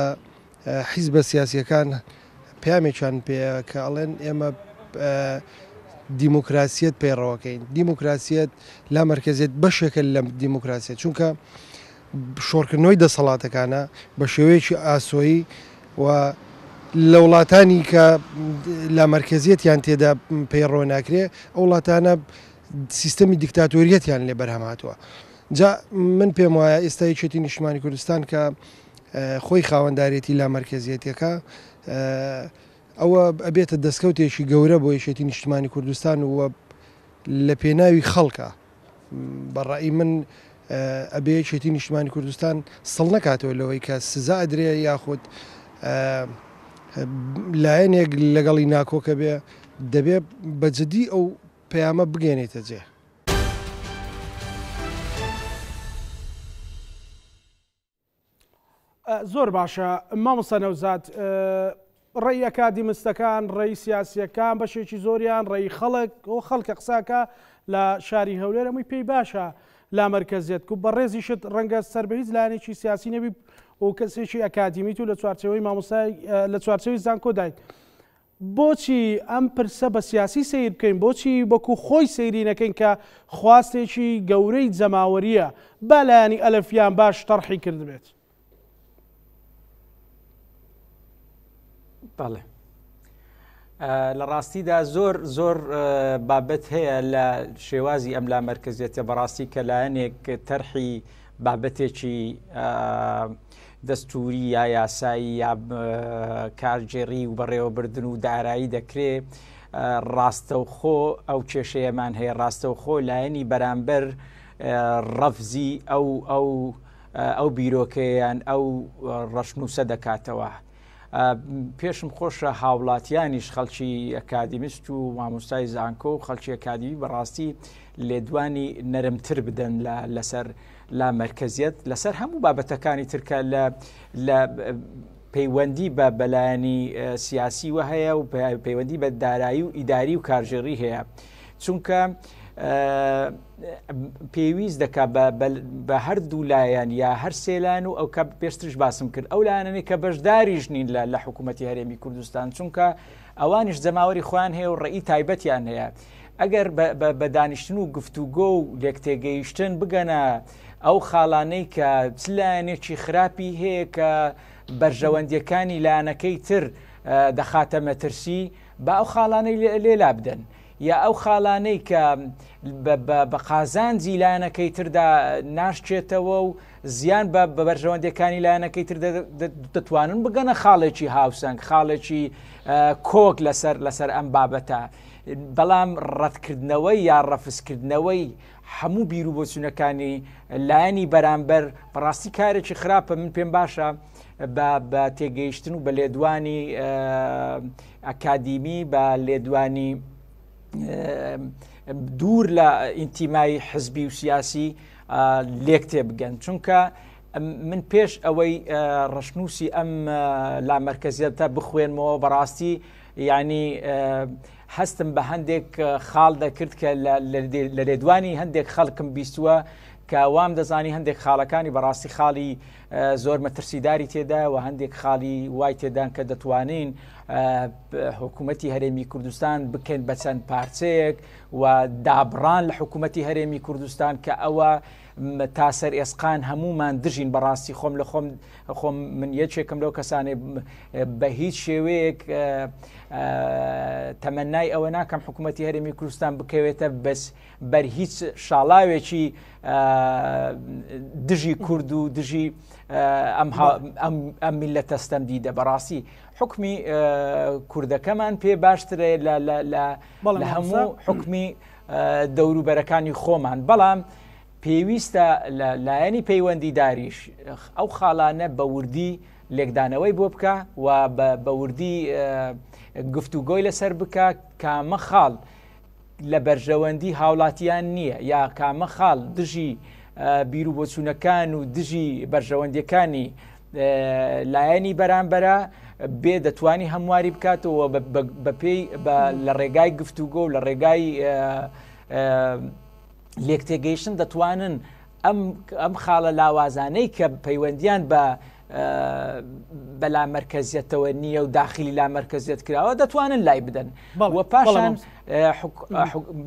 حیزبە سیاسیەکان پامێکیان پێەیە کە ئەڵێن ئێمە دیموکراسیەت پێڕەوەکەین. دیموکراسیەت لا مەرکەزیەت بەشێکە لە دیموکراسیەت، چونکە شۆڕکردنەوەی دەسەڵاتەکانە بە شێوەیەکی ئاسۆیی و لە وڵاتانی کە لا مەرکەزیەتیان تێدا پەیڕۆ ناکرێ ئەو وڵاتانە سیستەمی دیکتاتۆریەتیان لێ بەرهەماتوە. جا من پێم وایە ئێستا یەکێتی نیشتیمانی کوردستان کە خۆی خاوەنددارێتی لا مەرکەزیەتەکە ئەوە ئەبێتە دەستکەوتێکی گەورە بۆ یەکێتی نیشتیمانی کوردستان و لە پێناوی خەڵکە. بەڕای من ئەبێ یەکێتی نیشتیمانی کوردستان سڵ نەکاتەوە لەوەی کە سزا ئەدرێ یاخود لایەنێک لەگەڵی ناکۆکە بێ، دەبێ بەجددی ئەو پەیامە بگەێنێتە جێ. زۆر باشە مامۆستا نەوزاد، ڕێی ئەکادیمستەکان، ڕێی سیاسیەکان بەشێکی زۆریان ڕێی خەڵک ئەو خەڵکە قساکە لە شاری هەولێر هەمووی پێی باشە لا مەرکەزیەت و بەڕێزیشت ڕەنگە سەر بە هیچ لایەنێکی سیاسی نەبی و کەسێکی ئەکادیمیت و لە چوارچەوەی مامۆستای لە چوارچەوەی زانکۆ دایت. بۆچی ئەم پرسە بە سیاسی سیر بکەین؟ بۆچی بەکو خۆی سەیری نەکەین کە خواستێکی گەورەی جەماوەریە با لایەنی ئەلەفیان باش تەڕحی کرد بێت؟ بەڵێ لە ڕاستیدا زۆر بابەت هەیە لە شێوازی ئەم لا مەرکەزیەتە بەڕاستی کە لایەنێک تەرحی بابەتێکی دەستوری یا یاسایی یا کارجێڕی و بەڕێوەبردن و دارایی دەکرێت ڕاستەوخۆ ئەو کێشەیەمان هەیە، ڕاستەوخۆ لایەنی بەرامبەر ڕەفزی ئەو بیرۆکەیان ئەو ڕەشنووسە دەکاتەوە. پێشم خۆشە هاوڵاتیانیش خەڵکی ئەکادیمیست و مامۆستای زانکۆ و خەڵکی ئەکادیمی بەڕاستی لێدوانی نەرمتر بدەن لەسەر لا مرکزیت لەسەر هەموو بابەتەکانی ترکە لە پەیوەندی بە بەلایەنی سیاسی وە هەیە و پەیوەندی بە دارایی و ئیداری و کارژێڕی هەیە چونکە پێویست دەکا بە هەردوو لایەن یا هەر سێلان و ئەو کە پێشترش باسم کرد ئەو لایەنەی کە بەشداریش نین لە حکوومەتی هەرێمی کوردستان چونکە ئەوانیش جەماوەری خۆیان هەیە و ڕێی تایبەتیان هەیە ئەگەر بە دانیشتن و گفتوگۆ و لێکتێگەیشتن بگەنە ئەو خاڵانەی کە چلایەنێکی خراپی هەیە کە بەرژەوەندیەکانی لایەنەکەی تر دەخاتە مەترسی بە ئەو خاڵانەی لێلا بدەن یا ئەو خاڵانەی کە بە قازانجی لایەنەکەی تردا ناشچێتەوە و زیان بە بەرژەوەندەکانی لایەنەکەی تر دەتوانن بگەنە خاڵێکی هاوسنگ خاڵێکی کۆک لەسەر ئەم بابەتە بەڵام ڕەتکردنەوەی یا ڕەفزکردنەوەی هەموو بیر و بۆچوونەکانی لایەنی بەرامبەر بەڕاستی کارێکی خراپە من پێم باشە بە تێگەیشتن و بە لێدوانی ئەکادیمی بە لێدوانی دوور لە ئینتیمای حزبی و سیاسی لێک تێبگەن چونکە من پێش ئەوەی ڕەشنووسی ئەم لامەرکەزیەتە بخوێنمەوە بەڕاستی یعنی هەستم بە هەندێک خاڵ دەکرد کە لە لێدوانی هەندێک خەڵکم بیستووە کە وام دەزانی هەندێک خاڵەکانی بەڕاستی خاڵی زۆر مەترسیداری تێدا و هەندێک خاڵی وای تێدان کە دەتوانین حکوومەتی هەرێمی کوردستان بکەین بە چەند پارچەیەک و دابڕان لە حکوومەتی هەرێمی کوردستان کە ئەوە تاسەر ئێسقان هەمومان دژین بەڕاستی خۆم لە خۆم من یەکێکم لەو کەسانێ بە هیچ شێوەیەک تەمەنای ئەوە ناکەم حکوومەتی هەرێمی کوردستان بکەوێتە بەس بەر هیچ شاڵاوێکی دژی کورد و دژی ئەم میلەتە ستەمدیدە بەڕاستی حکمی کوردەکەمان پێ باشترێ لە هەموو حکمی دەوروبەرەکانی خۆمان بەڵام پێویستە لە لایەنی پەیوەندی داریش ئەو خاڵانە بە وردی لێکدانەوەی بۆ بکە و بە وردی گفتوگۆی لەسەر بکە کامە خاڵ لە بەرژەوەندی هاوڵاتیان نییە یا کامە خاڵ دژی بیر و بۆچوونەکان و دژی بەرژەوەندیەکانی لایەنی بەرامبەرە بێ دەتوانی هەمواری بکاتەوە بەپێی لە ڕێگای گفتوگۆ و لە ڕێگای لێکتێگەیشتن دەتوانن ئەم خاڵە لاوازانەی کە پەیوەندیان بە لامەرکەزیەتەوە نییە و داخلی لامەرکەزیەت کراوە دەتوانن لای بدەن وە پاشان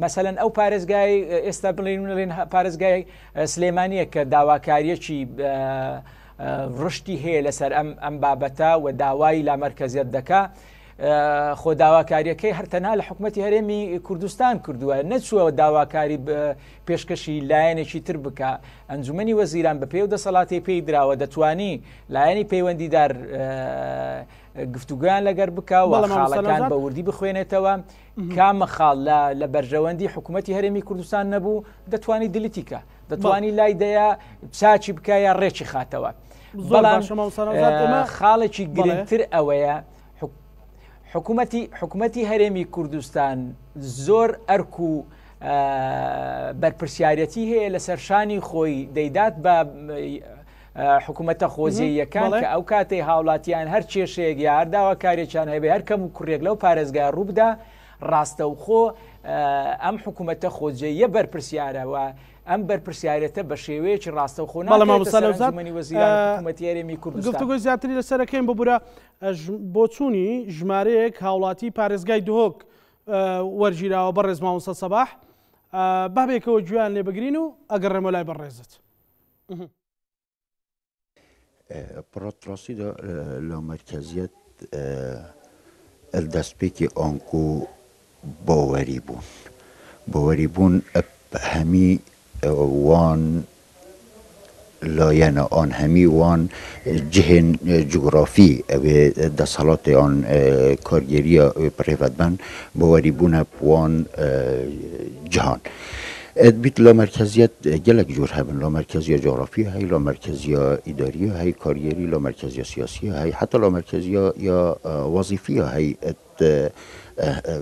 مەسەلەن ئەو پارێزگای ئێستا بڵێن پارێزگای سلێمانیە کە داواکاریەکی ڕشتی هەیە لەسەر ئەم بابەتە و داوای لامەرکەزیەت دەکا خۆ داواکاریەکەی هەرتەنها لە حکوومەتی هەرێمی کوردستان کردووە نەچووە داواکاری پێشکەشی لایەنێکی تر بکە ئەنجومەنی وەزیران بە پێی و دەسەڵاتی پێی دراوە دەتوانی لایەنی پەیوەندیدار گفتوگویان لەگەر بکە و خاڵەکان بە وردی بخوێنێتەوە کامە خاڵ لە بەرژەوەندی حکوومەتی هەرێمی کوردستان نەبوو دەتوانی دلیتیکە دەتوانی لای دەیە چاچی بکە یا ڕێکی خاتەوە بەڵام خاڵێکی گرنگتر ئەوەیە حکوومەتی هەرێمی کوردستان زۆر ئەرک و بەرپرسیارەتی هەیە لە سەرشانی خۆی دەیدات بە حکوومەتە خۆزیەکان کە ئەو کاتەی هاوڵاتیان هەر کێشەیەک یا هەر داواکارێکیان هەبێ هەرکەم و کوڕێک لەو پارێزگای ڕووبدا ڕاستەوخۆ ئەم حکوومەتە خۆجێیە بەرپرسیارەوە ئەم بەرپرسیارەتە بە شێوەیەکی ڕاستەوخۆ ناڵەمانی وەزیران حکوومەتی هەرێمی کوردستان گفتوگۆی زیاتری لەسەرەکەین ببوورە بۆ چوونی ژمارەیەک هاوڵاتی پارێزگای دهۆک وەرگیراوە بەڕێز مامۆستا سەباح بابێکەوە گویان لێ بگرین و ئەگەڕێمە لای بەڕێزت پڕۆتڕاستی لە مرکزیت دەستپێکی ئۆنکو باوەری بوون هەمی وان لایەنە ئان هەمی وان جهێن جوگرافی ئەوێ دەسەڵاتی ئان کارگەریە پڕێڤەتبەن باوەری بوونە وان جهان بیت لا مرکزیت گلک جور هبن، لا مرکزی جغرافی های، لا مرکزی اداری های، کاریری، لا مرکزی سیاسی های، حتی لا مرکزی یا وظیفی های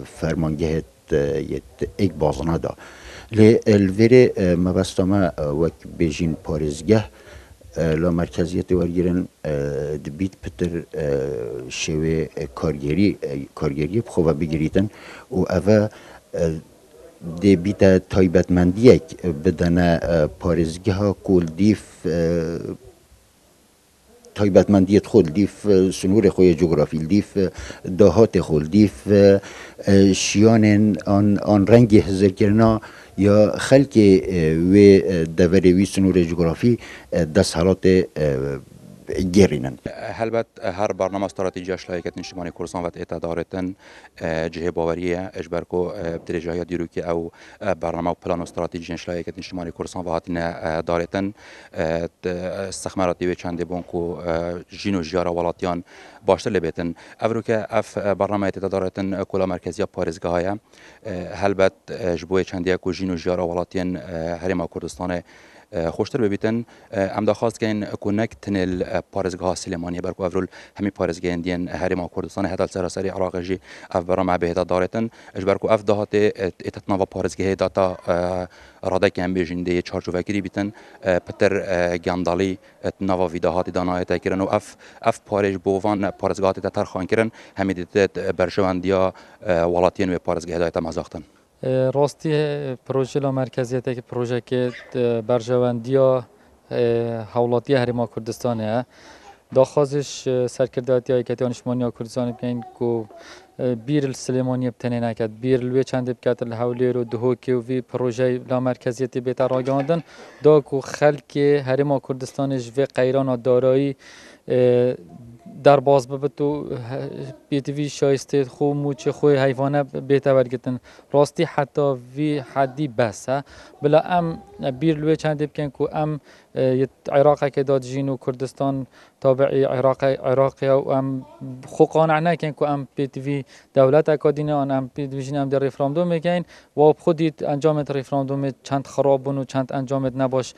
فرمانگه ایک بازنه دا. الوری مبستما وک بیجین پارزگه لا مرکزیت وارگیرن دبیت پتر شوی کارگری بخواه بگیریتن و اوه دی بیت تایبتمندیک بدن پارزگه ها کل دیف تایبتمندیت خود دیف سنور خوی جغرافی دیف دهات خود دیف شیان آن رنگ هزر کرنا یا خلق و دوروی سنور جغرافی دست حالات گرینن. هلبت هر برنامه استراتژی اشلایکت نشمانی کردستان و اتدارتن جه باوریه اجبرکو بدرجه دیروکی او برنامه و پلان استراتژی اشلایکت نشمانی کردستان و هاتین دارتن استخماراتی و چند بونکو جینو جیارا ولاتیان باشتر لبیتن افرو که اف برنامه اتدارتن کلا مرکزی پارزگاه های هلبت جبوی چندی کو جینو جیارا ولاتیان هرما کردستان خوشتر ببیتن ام داخواست کن کنک تنل پارزگاه سلیمانی برکو افرول همی پارزگاه اندین هرما کردستان هدال سراسری عراق جی اف برام به دارتن اجبرکو اف دهات اتتنا و پارزگاه داتا راده که هم بیجنده چارچو فکری بیتن پتر گندالی نوا ویداهات دانای تکرن و اف پارج بووان پارزگاهات تر خان کرن همی دیت برشواندیا ولاتین و پارزگاه دایت مزاختن راستی پروژه لا مرکزیت که پروژه که برجواندی حولاتی هرما کردستانه داخوازش سرکرداتی های کتیان شمانی کردستان بگین که بیر السلیمانی بتنه نکد بیر لوی چند بکت الحولی رو دهو که وی پروژه لا مرکزیت بیتر راگاندن دا که خلق هرما کردستانش و قیران و دارایی در باز ببتو بیتوی شایسته خو موچه خوی حیوانه بیتا برگتن راستی حتی وی حدی بس بلا ام بیر لوی چند بکن که ام عراق که داد جین و کردستان تابعی عراقی و ام خو قانع نکن که ام بیتوی دولت اکادینه آن ام بیتوی جین ام در ریفراندوم میگین و خودید انجامت ریفراندوم چند خرابون و چند انجامت نباش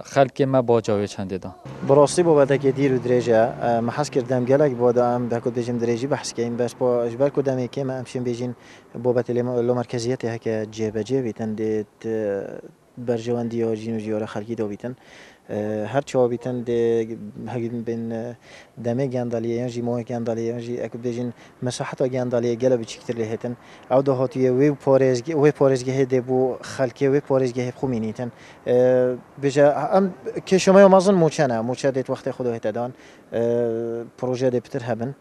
خلق ما باجاوی چند دا براستی بابت که دیر و درجه محس کردم گلک بادا ام ده کد بجم درجی بحث کردیم بس با اجبار کدام که ما امشیم بجین بابت لو مرکزیت هک جیب بیتن دیت برجواندی و جینو جیاره خلقی دو بیتن هر چه بیتن ده هگیم بین دمه گندالیه یا جیموه گندالیه یا جی اکو بجین مساحت گندالیه گلا بچیکتر لهتن او ده هاتیه وی پارزگه هده بو خلقی وی پارزگه خومینیتن بجا ام که شما مازن موچه دیت وقت خدا هتدان پروژه ده بتر هبن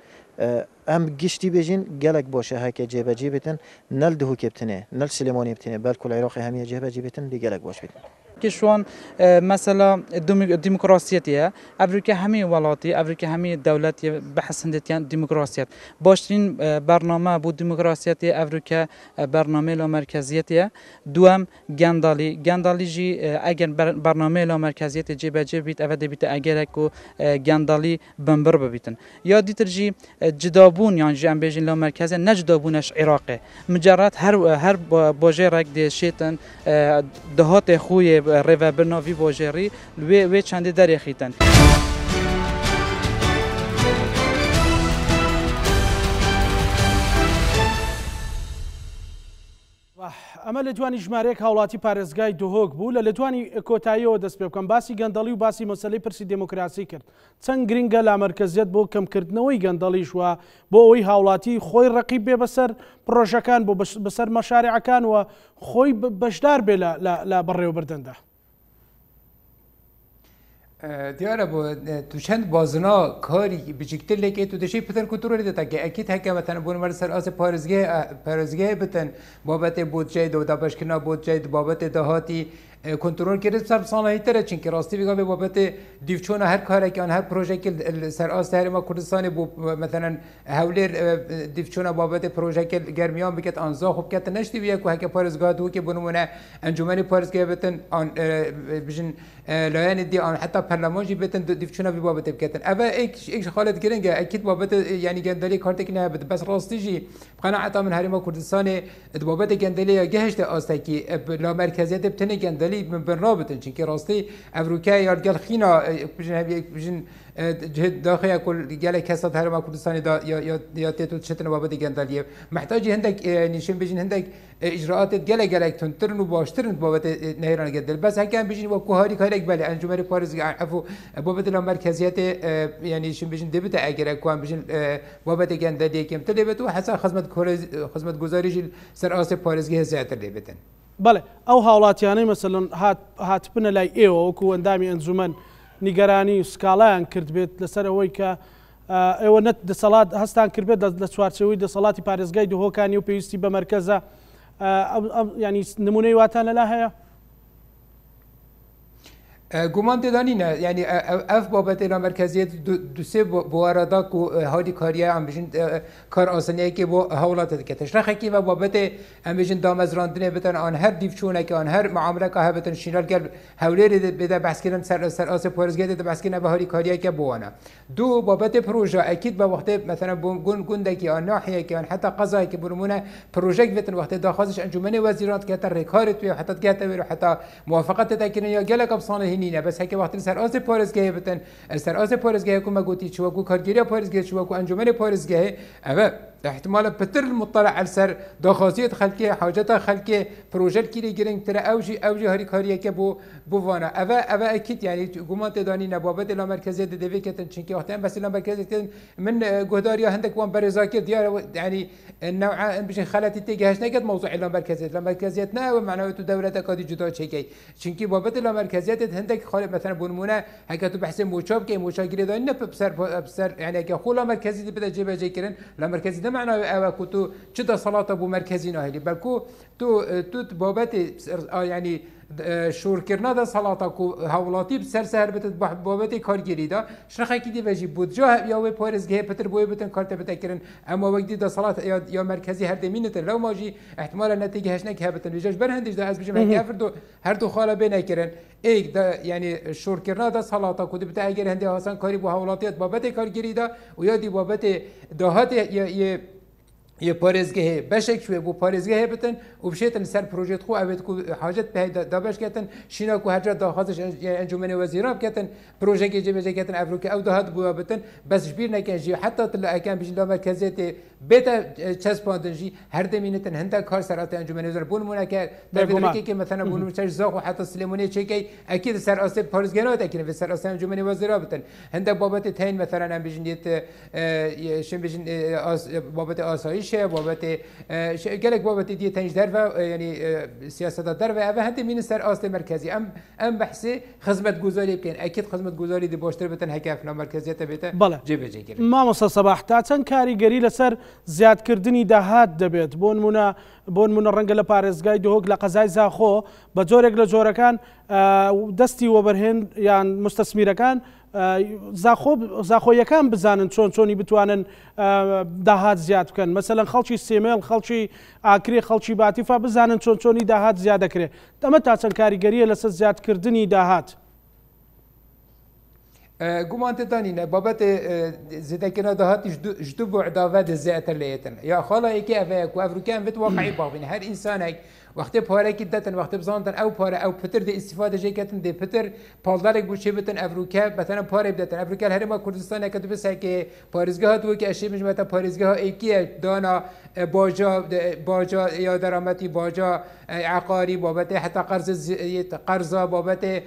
ام گشتی بجین گلک باشه هک جیب جیبتن نل دهو کبتنه نل سلیمانی بتنه بلکه العراق همیه جیب جیبتن دی گلک باش بتن كشوان مثلا ديمقراطية أفريقيا همي ولاتي أفريقيا همي دولات بحث هندتيان ديمقراطية باشترين برنامج بود ديمقراطية أفريقيا برنامج لا مركزية دوام جندالي جي أجر برنامج لا مركزية جيب بيت أفاد بيت أجركو جندالي بمبر ببيتن يا ديترجي جدابون يعني جي أمبيجين لا مركزية نجدابونش عراقي مجرد هر باجرك دي شيتن دهات خوي ریو برناوی باجری و چند دری خیتن ئەمە لە دوانی ژمارەیەک هاوڵاتی پارێزگای دهۆک بوو لە دوانی کۆتاییەوە دەست پێ بکەم باسی گەندەڵی و باسی مەسەلەی پرسی دموکراسی کرد چەند گرنگە لامەرکەزیەت بۆ کەمکردنەوەی گەندەڵیش وە بۆ ئەوەی هاوڵاتی خۆی ڕەقیب بێ بەسەر پرۆژەکان بۆ بەسەر مەشارێعەکان و خۆی بەشدار بێ لە بەڕێوەبردندا دیاره با تو چند بازنا کاری بچکتر لیکه تو دشی پتن کنترل دیتا که اکید هک مثلا بون مر سر از پارزگاه بتن بابت بودجه دو دبشکنا بودجه بابت دهاتی کنترل کرد سر صالحی تره چون که راستی بگم بابت دیوچون هر کاری که آن هر پروژه که سر آست هرما کردستان بو مثلا حولیر دیوچون بابت پروژه که گرمیان بکت آنزا خوب کت نشتی بیا که هک پارزگاه دو که بنمونه انجمن پارزگاه بتن آن بجن لایان دی آن حتی پارلمانجی بتن دیوچون بابت بکتن اما ایک خالد گرنگه اكيد بابت يعني جندلي كارتك نهبت بس راستيجي قناعة من هرما كردستان بابت جندلي جهشت آستكي لا مركزية بتني جندلي من بين رابطن چونكي راستي أفريقيا يرجع خينا بجن جهد داخل كل جالة كسات هرما كردستان دا يا تيتو تشتن بابت جندلي محتاج هندك نشين بجن هندك إجراءات جالة تنترن وباشترن بابت نهران جندل بس هكذا بجن وكهاري كهارك بالي أنجمن بارز عفو بابت لا مركزية يعني شين بجن دبت أجر كوان بجن بابت جندلي كم تلبت وحسن خدمت گزارش سر آسه پارێزگای زیاتر لێ بێتن. بەڵێ ئەو هاوڵاتیانەی مەسەڵەن هاتبنە لای ئێوە وەکو ئەندامی ئەنجومەن نیگەرانی و سکاڵایان کرد بێت لەسەر ئەوەی کە ئێوە نەت دەسەڵات هەستان کردبێت لە چوارچەوەی دەسەڵاتی پارێزگای دهۆکانی و پێویستی بە مەرکەزە ینی نمونەی واتان لەلا هەیە؟ گمان تدانینه یعنی اف بابت لا مرکزیت دو سه بواردا کو هادی کاریه ام بجن کار آسانیه که با حولات دکتش رخ کی و بابت ام بجن دامزراندنه بتن آن هر دیفچونه که آن هر معامله که هبتن شینال کل حوله بده بحث کردن سر آس پارزگاه ده بحث کردن به هادی کاریه که بوانه دو بابت پروژه اكيد با وقت مثلا گونده که آن ناحیه که آن حتی قضایی که برمونه پروژه بتن وقت داخلش انجمن وزیرات که تر رکارت و حتی که تر حتی موافقت تکین یا گلک ابصانه نینه بس هک وقتی سر آز پارزگاه بتن سر آز پارزگاه کو مگوتی چوا کو کارگیری پارزگاه چوا کو انجمن پارزگاه اما احتمال بتر المطلع على سر دخازيت خلقي حاجات خلقي بروجيت كيري جرين ترى اوجي هاري كاريه كبو بوفانا اوا اكيد يعني حكومات داني نبابت لا مركزيه دبي كتن چنكي وقتين بس لا مركزيه من جهداريا هندك وان برزاكي ديار يعني النوع باش خلاتي تيجهش نقد موضوع لا مركزيه نا ومعناته دوله كادي جدا تشكي چنكي بابت لا مركزيه هندك خالد مثلا بنمونه هكاتو بحث موشاب كي موشاغري داني بسر يعني كخولا مركزيه بدا جيبه جيكرن لا مركزيه معنى او كنتو چدا صلاه ابو مركزي ناهلي بلكو تو بابت يعني شور کرنا دا صلاتا کو حوالاتی بسر سر بتد بابت کارگیری دا شرخه کی دی وجی بودجا یا و پارزگاه پتر بوی بتن کارت بتکرن اما وقتی دا صلات یا مرکزی هر دمینت لو ماجی احتمال نتیجه هش نک هبتن وجاش برهندش دا از بجم هر دو خاله بین کرن ایک دا یعنی شور کرنا دا صلاتا کو دی بتا اگر هندی حسن کاری بو حوالاتیت بابت کارگیری دا و یا دی بابت دهات یه پارزگاه بشک شوی بو پارزگاه بتن و بشیتن سر پروژه خو اوید کو حاجت به دابش کتن شینا کو حاجت داخازش انجمن وزیران کتن پروژه که جبه کتن افریقا او دهات بو بتن بس شبیر نکن جی حتی تلا کان بجن مرکزیت بتا چسپاندنجی هر دمینتن هنده کار سرات انجمن وزیر بون مونه که دبیرکی که مثلا بون مچش زاخو حتی سلیمونی چکی اكيد سر اسه پارزگانات اكيد في سر اسه انجمن وزیرا بتن هنده بابت تین مثلا بجنیت شن بجن بابت آسایش بابت گلک بابت دی تنج در و یعنی سیاست در و اوه هنده مین سر آست مرکزی ام بحثی خدمت گزاری بکن اكيد خدمت گزاری دی باشتر بتن هکاف نا مرکزیت بیت جبه جگر ما مصا صباح تاچن کاریگری لسر زیادکردنی داهات دەبێت بۆ نمونە ڕەنگە لە پارێزگای دهۆک لە قەزای زاخۆ بە جۆرێک لە جۆرەکان دەستی وەبەرهێن یان مستەسمیرەکان زاخۆیەکان بزانن چۆنی بتوانن داهات زیاد بکەن مەسەلەن خەڵکی سێمێڵ خەڵکی ئاکرێ خەڵکی باتیفا بزانن چۆنی داهات زیاد دەکرێت ئەمە تا چەند کاریگەریە لەسەر زیادکردنی داهات گمان تدانین بابت زدکنا دهاتش جدو بعداوت زیاتر لیتن یا خاله یکی افریقیان بت واقعی باقین هر انسان وقتی پاره کی دتن وقتی بزانتن او پاره او پتر دی استفاده جکتن دی پتر پالدارک بوچه بتن افریقا مثلا پاره بدتن افریقا هرما کردستان که بس که پارزگاه تو که اشی مجموعه پارزگاه ایکی دانا باجا یا درآمدی باجا عقاری بابت حتی قرض بابت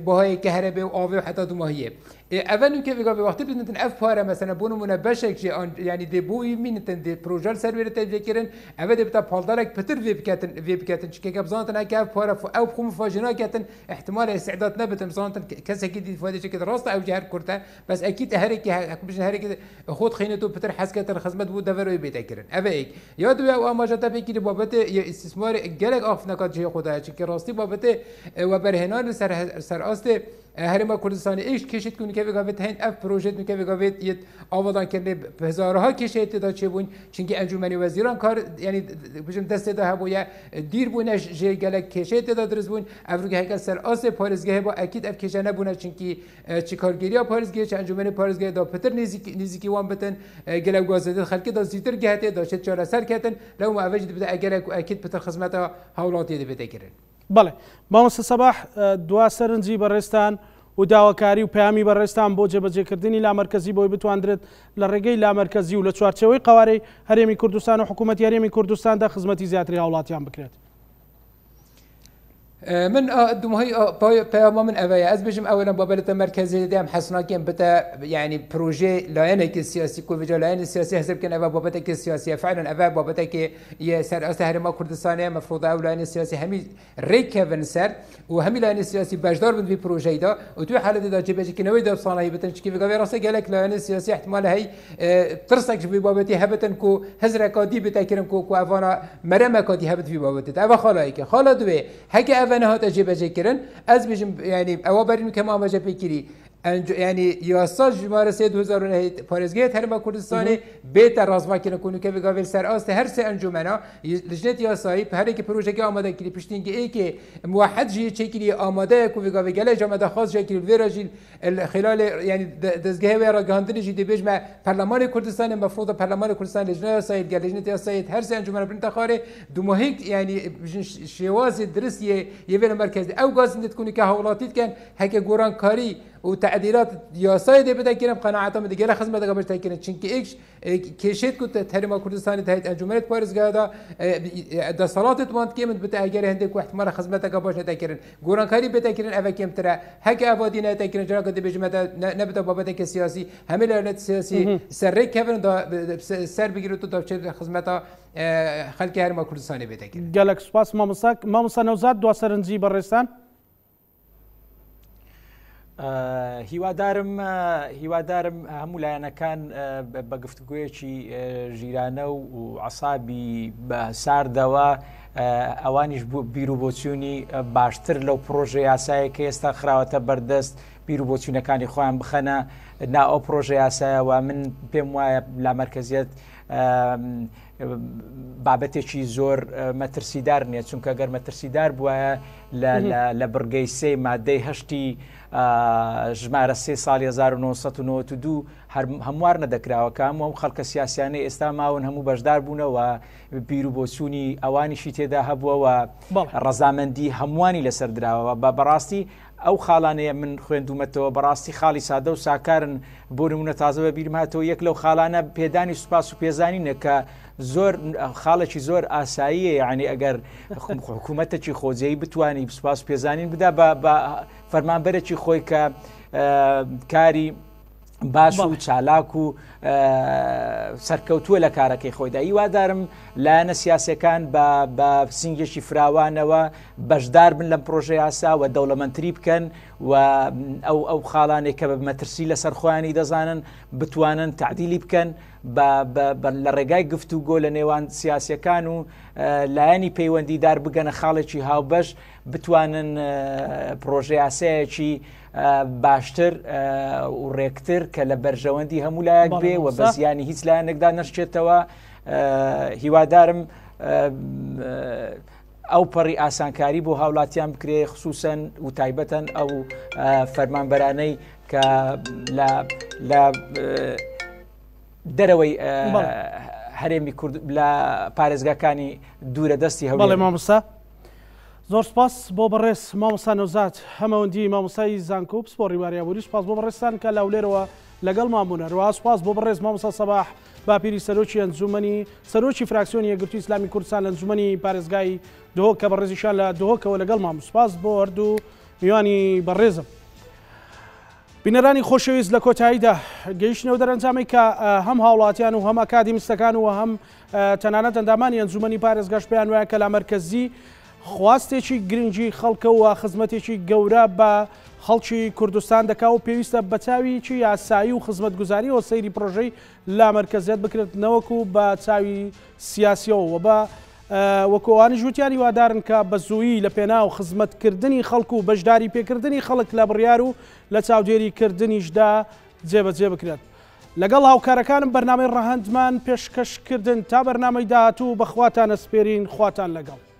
بهای کهرباء و آب و حتی دو ماهیه اول که بگم وقتی بدن اف پاره مثلا بونو منبشک جی یعنی دی بوی مینتن دی پروژه سرور ته فکرن اول دی بتا پالدارک پتر وی بکاتن چکه بزانتن که اف پاره او بخوم فاجنا کاتن احتمال استعداد نبتن بزانتن کسی که دی فایده که راست او جهر کرده بس اكيد هرك مش هرك خود خينته بتر حسكت الخدمات بود دفروا بيتكرن ابيك يا دو او ما جت بكي بابت استثمار جلك اف نکات جه خدا چه راستی بابت و برهنان سر است هرما کردستان ایش کشید کنی که بگوید هند اف پروژه که بگوید یه آوادان کنه هزارها کشید تا چه بون چونکه انجمن وزیران کار یعنی بجم دست ده هبویا دیر بونش جه گلک کشید تا درس بون افریقا هکل سر آس پارزگاه با اکید اف کشانه بونه چونکه چیکارگیری پارزگاه چه انجمن پارزگاه دا پتر نزیکی وان بتن گلک گازده خلکی دا زیتر گهته دا چه چهار سر کتن لو ما اوج بده اگر اکید پتر خدمت حوالاتی ده بده کرن. بله مامۆستا سەباح دوا سەرنجی بەڕێستان و داواکاری و پەیامی بەڕێستان بۆ جێبەجێکردنی لامەرکەزی بۆی بتواندرێت لە ڕێگەی لامەرکەزی و لە چوارچەوەی قوارەی هەرێمی کوردستان و حکوومەتی هەرێمی کوردستاندا خزمەتی زیاتری هاوڵاتیان بکرێت. من دمهي بياما من أبايا أزبجم أولا بابلة مركزية دام حسنا كان بتا يعني بروجي لاينك السياسي كل فيجا لاين السياسي حسب كان أبا بابتك السياسية فعلا أبا بابتك يسار أسهر ما كردستانية مفروض أو لاين السياسي همي ريكفن سر وهمي لاين السياسي باجدار من في بروجي دا وتو حالة دا جبهة كنوي دا بصانه بتنش كيف قبل راسه قالك لاين السياسي احتمال هي ترسك في بابتي هبتن كو هزر كادي بتاكرم كو أفانا مرمى كادي هبت في بابتي أبا خلايك خلا دوي هكا أنا هات أجيب أجيكرن أزبجم يعني أوابرين كمان ما جاب يكري يعني ياساج جمارة سيد وزارون هي بارزجيت هرما كردستاني بيت الرازما كنا كونوا كيف قابل سر أست هر سه أنجمنا لجنة ياساي بهرك بروجة كي آماده كري بشتين كي إيه موحد جي شكلي آماده كوفي قابل جل جامعة خاص شكل فيراجين خلال يعني دزجه ورا جهاندني جدي بيجمع برلمان كردستان المفروض برلمان كردستان لجنة ياساي قال لجنة ياساي هر سه أنجمنا بنت خاري دمهيك يعني شواز درسية يفعل مركز أو جاز تكوني كهولاتيت كان هيك جوران كاري وتعديلات ياساي دي بدا كيرم قناعتهم دي جل خدمه دغه بشتا كيرن چنكي اكش كيشيت كنت تحريم كردستان تهيت انجمنت بارز غادا دا صلاه تمانت كيمت بتا اگر هندك احتمال خدمتك باش نتكرن غوران كاري بتا كيرن اف كيم ترى هك ابادي نتكرن جرا قد بجمه نبدا بابتك السياسي هميل الانت السياسي سر كيفن دا سر بيجرو تو دا خدمتا خلق هرما كردستان بتا كيرن جالك سپاس مامۆستا نەوزاد دوا سەرنجی بەڕێستان. هیوادارم هەموو لایەنەکان بە گفتگوویەکی ژیرانە و عەسابی بە ساردەوە ئەوانیش بیر و بۆچوونی باشتر لەو پرۆژە یاسایە کە ئێستا خراوەتە بەردەست بیر و بۆچوونەکانی خۆیان بخەنە نا ئەو پرۆژە یاسایەوە من پێم وایە لا مەرکەزیەت بابەتێکی زۆر مەترسیدار نییە چونکە گەر مەترسیدار بووە لە بڕگەی سێ مادەی هەشتی ژمارە 3 ساڵی 1992 هەموار نەدەکراوە کە هەموو خەڵکە سیاسیانەی ئێستا ماون هەموو بەشدار بوونەوە بیر و بۆچوونی ئەوانیشی تێدا هەبووەوە ڕەزامەندی هەمووانی لەسەر درراوە بەڕاستی ئەو خاڵانەیە من خوێندومەتەوە بەڕاستی خاڵی سادە و ساکارن بۆ نمونە تازەوە بیرم هاتەوە یەک لەو خاڵانە پێدانی سوپاس و پێزانینە کە زۆر خاڵێکی زۆر ئاساییە یعنی ئەگەر حکوومەتێکی خۆجێی بتوانانی سوپاس و پێزانین بدا بە فەرمانبەرێکی خۆی کە کاری باش و چالاک و سەرکەوتووە لە کارەکەی خۆیدا هیوادارم لایەنە سیاسەکان بە سنگێکی فراوانەوە بەشدار بن لەم پرۆژە یاسا و دەوڵەمەندتری بکەن و ئەو خاڵانێک کە بە مەترسی لەسەر خۆیانی دەزانن بتوانن تعدیلی بکەن لە ڕێگای گفتوگۆ لە نێوان سیاسەکان و لایەنی پەیوەندیدار بگەنە خاڵێکی هاوبەش بتوانن پرۆژە یاسایەکی باشتر و ڕێکتر کە لە بەرژەوەندی هەموو لایەک بێ و بە زیانی هیچ لایەنێکدا نەشتێتەوە هیوادارم ئەو پەڕی ئاسانکاری بۆ هاوڵاتیان بکرێ خصوصەن و تایبەتەن ئەو فەرمانبەرانەی کە لە دەرەوەی هەرێمی کورد لە پارێزگاکانی دوورە دەستی هەوڵێ مامۆستا زۆر سپاس بۆ بەڕێز مامۆستا نەوزاد هەمەوەندی مامۆستای زانکۆ سپۆڕی واریابووری سپاس بۆ بەڕێستان کە لاولێرەوە لەگەڵمان بوونە ڕوا سپاس بۆ بەڕێز مامۆستا سەباح باپیری سەرۆکی ئەنجومەنی سەرۆکی فراکسیۆنی یەکگرتووی ئیسلامی کوردستان لە ئەنجومەنی پارێزگای دهۆک کە بەڕێزیشان لە دهۆکەوە لەگەڵمان سپاس بۆ هەردوو میوانی بەڕێزم. بینەرانی خۆشەویست لە کۆتاییدا گەیشتنەوە دەرەنجامی کە هەم هاوڵاتیان و هەم ئەکادیمیستەکان و هەم تەنانەت ئەندامانی ئەنجومەنی پارێزگاش پێیان وایە کە لامەرکەزی خواستێکی گرنگی خەڵکەوە خزمەتێکی گەورە بە خەڵکی کوردستان دەکا و پێویستە بەچاویکی یاسایی و خزمەتگوزاریەوە سەیری پرۆژەی لامەرکەزیەت بکرێت نەوەکو بە چاوی سیاسیەوە و بە وەکۆوانی ژووتیانی وادارن کە بە زوویی لە پێناو خزمەتکردنی خەڵکو و بەشداری پێکردنی خەڵک لە بڕیار و لە چاودێریکردنیشدا جێبەجێ بکرێت. لەگەڵ هاوکارەکانم بەرنامەی ڕەهەندمان پێشکەشکردن تا بەرنامەی داهاتوو بەخواتان ئەسپێرین خواتان لەگەڵ.